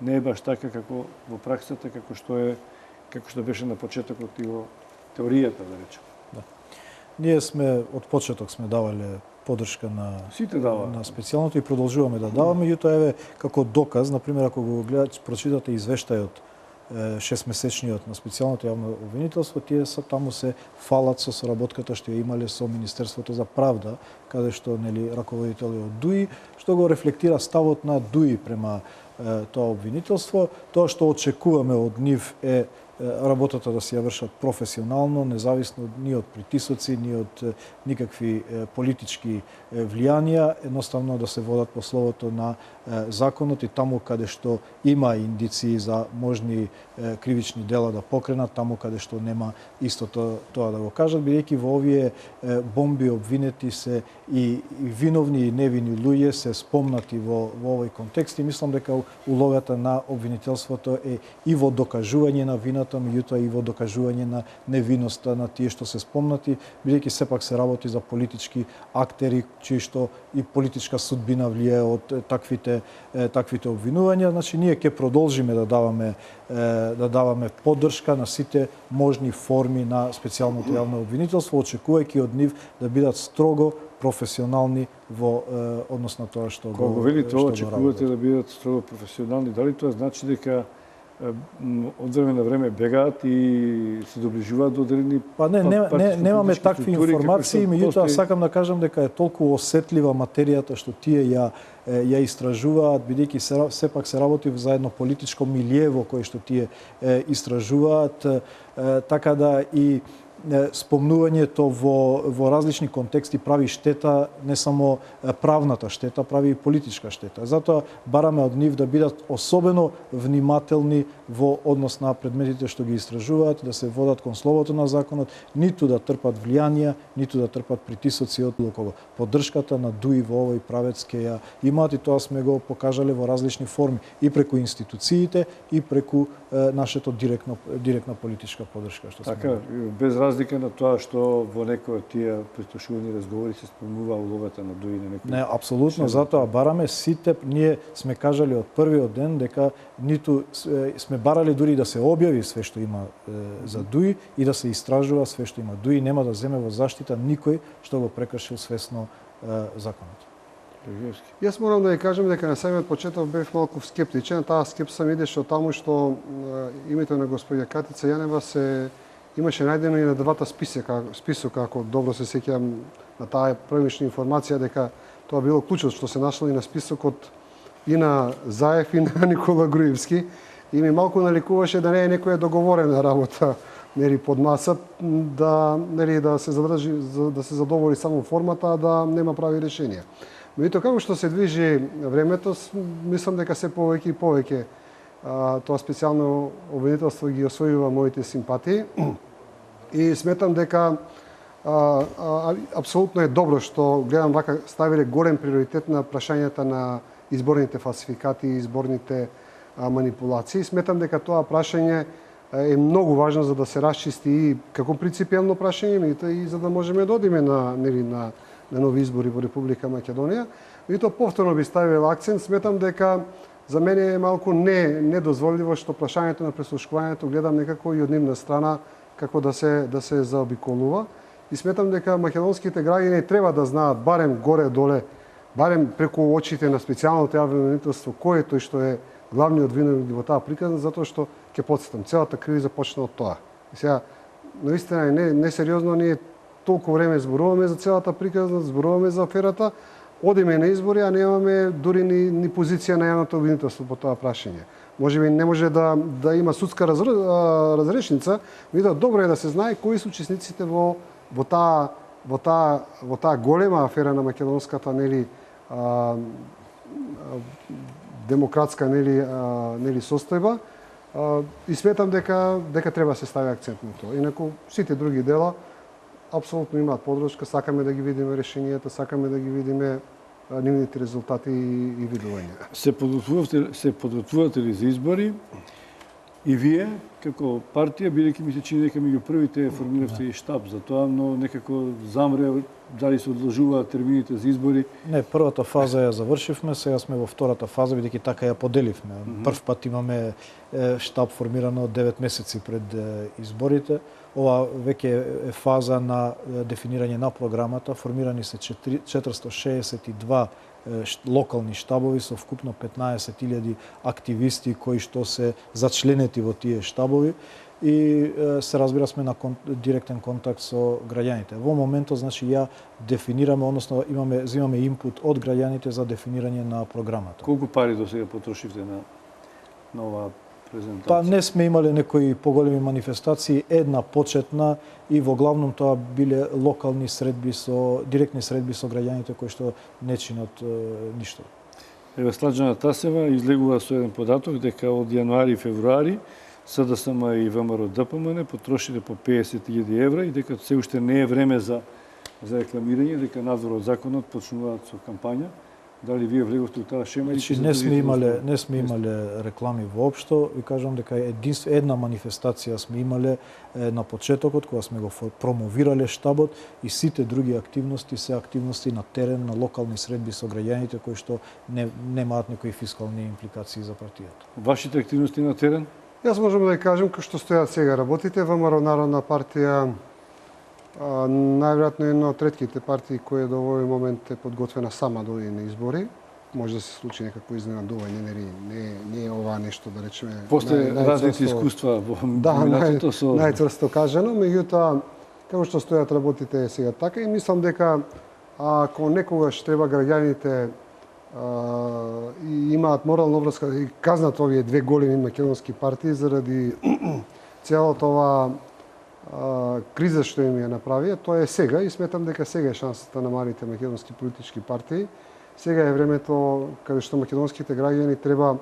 не е баш така како во праксата, како што беше на почетокот и во теоријата, да речем. Да. Ние сме од почеток сме давале поддршка на сите даваа на специјалното и продолжуваме да даваме. Јуто еве како доказ, на пример, ако го гледате, прочитате извештајот 6-месечниот на специјалното јавно обвинителство, тие таму се фалат со соработката што ја имале со Министерството за правда, каде што нели раководители од ДУИ, што го рефлектира ставот на ДУИ према тоа обвинителство. Тоа што очекуваме од нив е работата да се ја вршат професионално, независно ни од притисоци, ни од никакви политички влијанија, едноставно да се водат по словото на законот и таму каде што има индиции за можни кривични дела да покренат, таму каде што нема истото тоа да го кажат, бидејќи во овие бомби обвинети се и виновни и невини луѓе се спомнати во овој контекст и мислам дека улогата на обвинителството е и во докажување на вината, меѓутоа и во докажување на невиноста на тие што се спомнати, бидејќи сепак се работи за политички актери, чии што и политичка судбина влијае од таквите обвинувања. Значи ние ќе продолжиме да даваме поддршка на сите можни форми на специјалното јавно обвинителство, очекувајќи од нив да бидат строго професионални во однос на тоа што го велите, очекувате да бидат строго професионални, дали тоа значи дека од време на време бегаат и се доближуваат до одредени немаме такви информации, меѓутоа сакам да кажам дека е толку осетлива материјата што тие ја истражуваат, бидејќи сепак се работи за едно политичко милје во кое што тие истражуваат, така да и спомнувањето во различни контексти прави штета, не само правната штета, прави и политичка штета. Затоа бараме од нив да бидат особено внимателни во однос на предметите што ги истражуваат, да се водат кон словото на законот, ниту да трпат влијанија, ниту да трпат притисоци од околу. Поддршката на ДУИ во овој правец ке ја имаат и тоа сме го покажале во различни форми и преку институциите и преку нашето директна политичка поддршка што сме. Така, без разлика на тоа што во некои од тие прислушувани разговори се спомнува улогата на ДУИ на некои. Не, апсолутно, затоа бараме сите, ние сме кажали од првиот ден дека ниту сме барали дури да се објави све што има за ДУИ и да се истражува све што има. ДУИ нема да земе во заштита никој што го прекршил свесно законот. Јас морам да ја кажам дека на самиот почеток бев малку скептичен. Таа скепса ми идеше од таму што името на господја Катица Јанева се имаше најдено и на двата список, ако добро се сеќавам на таа првична информација дека тоа било клучот што се нашло и на списокот и на Заев и на Никола Груевски. И ми малку наликуваше да не е некоја договорена работа под маса, да се задржи, да се задоволи само формата, а да нема прави решенија. Меѓутоа, како што се движи времето, мислам дека се повеќе и повеќе тоа специјално обвинителство ги освојува моите симпатии и сметам дека апсолутно е добро што гледам вака ставиле голем приоритет на прашањата на изборните фалсификати и изборните манипулации. Сметам дека тоа прашање е многу важно за да се расчисти и како принципијално прашање, и за да можеме да одиме на нови избори во Република Македонија. И тоа повторно би ставил акцент. Сметам дека за мене е малку недозволиво што прашањето на преслушкувањето гледам некако и од нивна страна како да се заобиколува. И сметам дека македонските граѓани треба да знаат барем горе-доле, барем преку очите на специјалното јавно обвинителство кој е тој што е главниот виновник во таа приказна, затоа што ќе потсетам, целата криза почна од тоа. И сега наистина е несериозно, ние толку време зборуваме за целата приказна, зборуваме за аферата, одиме на избори, а немаме дури ни позиција на јавното обвинителство по тоа прашање. Можеби не може да има судска разрешница, но добро е да се знае кои се учесниците во таа голема афера на македонската демократска состојба, и сметам дека треба да се стави акцент на тоа. Инаку сите други дела апсолутно имаат поддршка, сакаме да ги видиме решенијата, сакаме да ги видиме нивните резултати и видувања. Се подготвувате ли за избори и вие како партија, бидејќи ми се чини дека меѓу првите формиравте и штаб за тоа, но некако замре дали се одложуваат термините за избори? Не, првата фаза ја завршивме, сега сме во втората фаза, бидејќи така ја поделивме. Прв пат имаме штаб формирано 9 месеци пред изборите. Ова веќе е фаза на дефинирање на програмата. Формирани се 462 локални штабови со вкупно 15.000 активисти кои што се зачленети во тие штабови и се разбира сме на директен контакт со граѓаните. Во моментот, значи, ја дефинираме, односно земаме инпут од граѓаните за дефинирање на програмата. Колку пари до сега потрошивте на оваа презентација? Па не сме имале некои поголеми манифестации, една почетна и во главном тоа биле локални средби директни средби со граѓаните кои што не чинат ништо. Ева Сладжана Тасева излегува со еден податок дека од јануари и февруари СДСМ и ВМРО ДПМН потрошиле по 50.000 евра и дека се уште не е време за рекламирање, дека надвор од законот почнуваат со кампања. Дали вие влеговте у таа шема? Значи, не сме имале реклами воопшто. Ви кажам дека една манифестација сме имале на почетокот, кога сме го промовирале штабот, и сите други активности се активности на терен, на локални средби со граѓаните кои што немаат некои фискални импликации за партијата. Вашите активности на терен? Јас можам да ја кажам како што стојат сега работите. ВМРО Народна партија најверојатно една од ретките партии која до овој момент е подготвена сама да оди на избори. Може да се случи некакво изненадување, не е ова нешто, да речеме... После различни искуства во минатото со... Најцрсто кажано, меѓутоа, како што стојат работите сега така, и мислам дека ако некогаш треба граѓаните и имаат морална обврска и казнат овие две големи македонски партии заради целото ова криза што им ја направија, тоа е сега и сметам дека сега е шансата на малите македонски политички партии. Сега е времето каде што македонските граѓани треба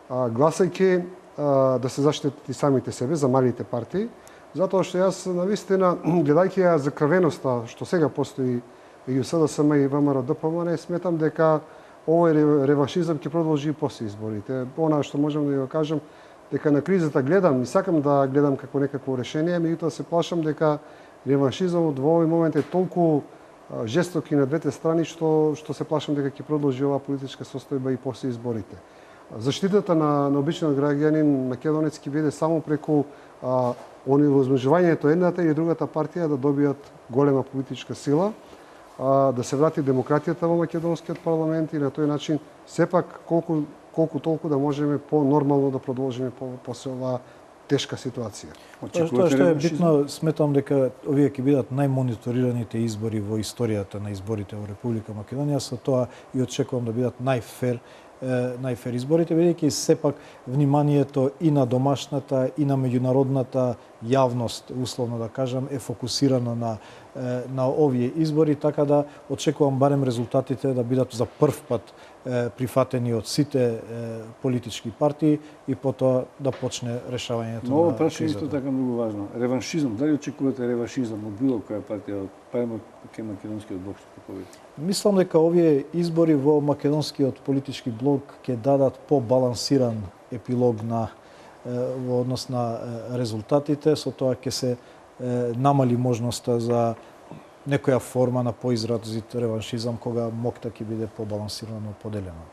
гласајќи да се заштитат и самите себе за малите партии, затоа што јас навистина гледајќи ја закрвеноста што сега постои меѓу СДСМ и ВМРО-ДПМН, сметам дека овој реваншизам ќе продолжи и после изборите. Она што можам да ја кажам дека на кризата гледам и сакам да гледам како некакво решение, меѓутоа се плашам дека реваншизмот во овој момент е толку жесток и на двете страни што се плашам дека ќе продолжи оваа политичка состојба и после изборите. Заштитата на обичниот граѓанин македонец ќе биде само преку оневозможувањето едната и другата партија да добијат голема политичка сила, да се врати демократијата во македонскиот парламент и на тој начин сепак колку толку да можеме по-нормално да продолжиме после оваа тешка ситуација. Тоа што е битно, сметам дека овие ќе бидат најмониторираните избори во историјата на изборите во Република Македонија, со тоа и очекувам да бидат најфер изборите, бидејќи сепак вниманието и на домашната и на меѓународната јавност, условно да кажам, е фокусирано на овие избори, така да очекувам барем резултатите да бидат за прв пат прифатени од сите политички партии и потоа да почне решавањето Но на прашање кризата. исто така многу важно. Реваншизам, дали очекувате реваншизам од било која партија, према кај македонскиот блок што победи? Мислам дека овие избори во македонскиот политички блок ќе дадат побалансиран епилог во однос на резултатите, со тоа ќе се намали можноста за некоја форма на поизразит реваншизам кога моќта ќе биде побалансирано поделена.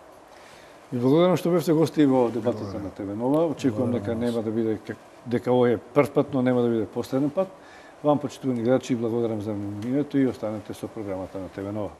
И благодарам што бевте гости во дебатата на ТВ Нова. Очекувам дека нема да биде дека овој е прв пат, но нема да биде последен пат. Вам, почитувани гледачи, благодарам за вниманието и останете со програмата на ТВ Нова.